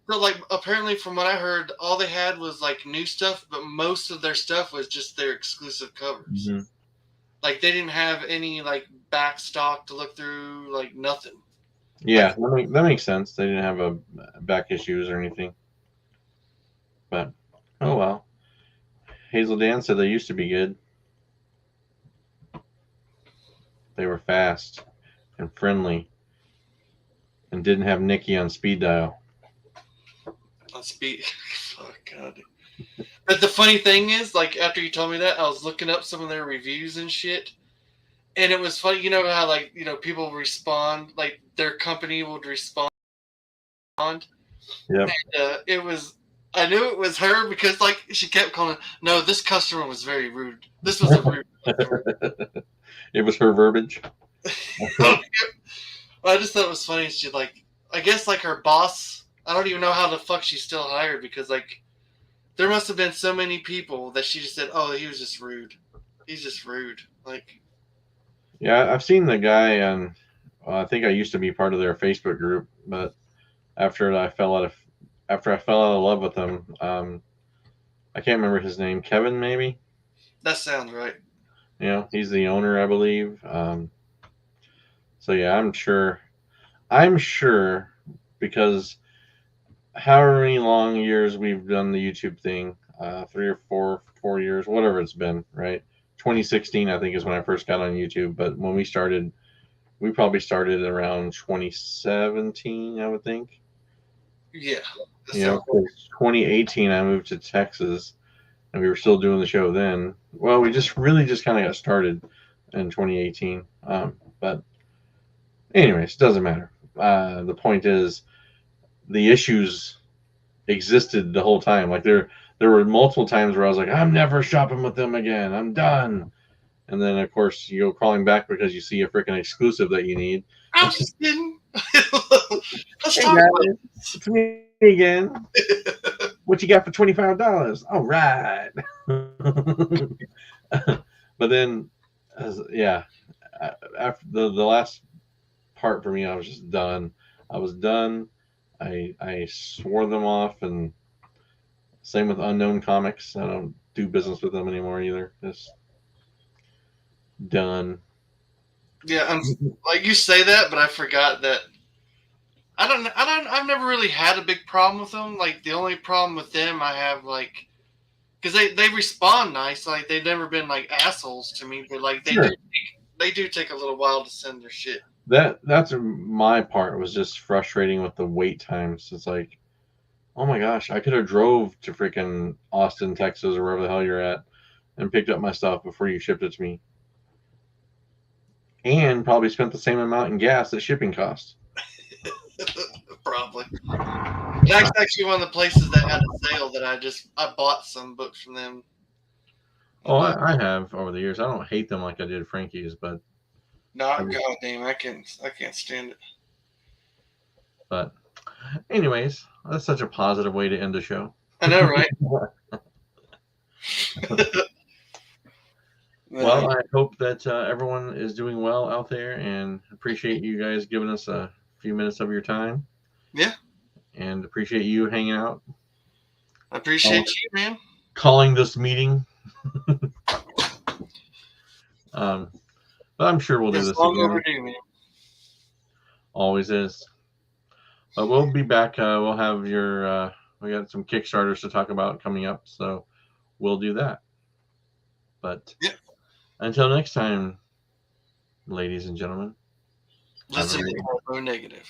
Speaker 2: Well, apparently, from what I heard, all they had was new stuff, but most of their stuff was just their exclusive covers.
Speaker 1: Mm-hmm.
Speaker 2: They didn't have any back stock to look through, nothing.
Speaker 1: Yeah, that makes sense. They didn't have a back issues or anything. But oh well. Hazel Dan said they used to be good. They were fast and friendly and didn't have Nikki on speed dial.
Speaker 2: On speed. Oh God. But the funny thing is, like after you told me that, I was looking up some of their reviews and shit, and it was funny. You know how like people respond, like their company would respond.
Speaker 1: Yep.
Speaker 2: And, it was. I knew it was her because like she kept calling. No, this customer was very rude. This was a rude customer.
Speaker 1: It was her verbiage.
Speaker 2: I just thought it was funny. She like, I guess like her boss. I don't even know how the fuck she's still hired because like there must have been so many people that she just said, "Oh, he was just rude. He's just rude." Like,
Speaker 1: Yeah, I've seen the guy, and I think I used to be part of their Facebook group, but after I fell out of love with him, I can't remember his name. Kevin, maybe.
Speaker 2: that sounds right.
Speaker 1: He's the owner, I believe. So yeah, I'm sure because however many long years we've done the YouTube thing, 3 or 4 years, whatever it's been, right? 2016, I think, is when I first got on YouTube. But when we started, we probably started around 2017, I would think.
Speaker 2: Yeah.
Speaker 1: 2018, I moved to Texas, and we were still doing the show then. Well, we just really just kind of got started in 2018. But anyways, doesn't matter. The point is, the issues existed the whole time. Like there were multiple times where I was like, I'm never shopping with them again. I'm done. And then of course you go crawling back because you see a freaking exclusive that you need.
Speaker 2: I was just kidding. Let's
Speaker 1: Hey
Speaker 2: talk
Speaker 1: guys,
Speaker 2: about
Speaker 1: it's me again. What you got for $25? All right. But then, yeah, after the last part for me, I was just done. I was done. I swore them off, and same with Unknown Comics. I don't do business with them anymore either. Just done.
Speaker 2: Yeah, like you say that, but I forgot that. I've never really had a big problem with them. Like the only problem with them I have, like, because they respond nice. Like they've never been like assholes to me, but like
Speaker 1: Sure.
Speaker 2: they do take a little while to send their shit.
Speaker 1: That's my part was just frustrating with the wait times. It's like, oh my gosh, I could have drove to freaking Austin, Texas, or wherever the hell you're at, and picked up my stuff before you shipped it to me, and probably spent the same amount in gas that shipping costs.
Speaker 2: Probably. That's actually one of the places that had a sale that I bought some books from them.
Speaker 1: Oh, I have over the years. I don't hate them like I did Frankie's, but
Speaker 2: No, god damn, I can't stand it.
Speaker 1: But anyways, that's such a positive way to end the show.
Speaker 2: I know, right?
Speaker 1: Well, I hope that everyone is doing well out there, and appreciate you guys giving us a few minutes of your time.
Speaker 2: Yeah.
Speaker 1: And appreciate you hanging out.
Speaker 2: I appreciate you, man.
Speaker 1: Calling this meeting. But I'm sure we'll do this
Speaker 2: long
Speaker 1: again.
Speaker 2: overdue, man.
Speaker 1: Always is. But we'll be back. We'll have your. We got some Kickstarters to talk about coming up, so we'll do that. But until next time, ladies and gentlemen.
Speaker 2: Listen to Typo Negative.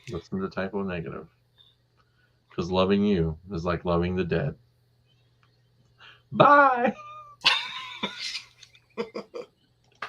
Speaker 1: Listen to Typo Negative. Because loving you is like loving the dead. Bye.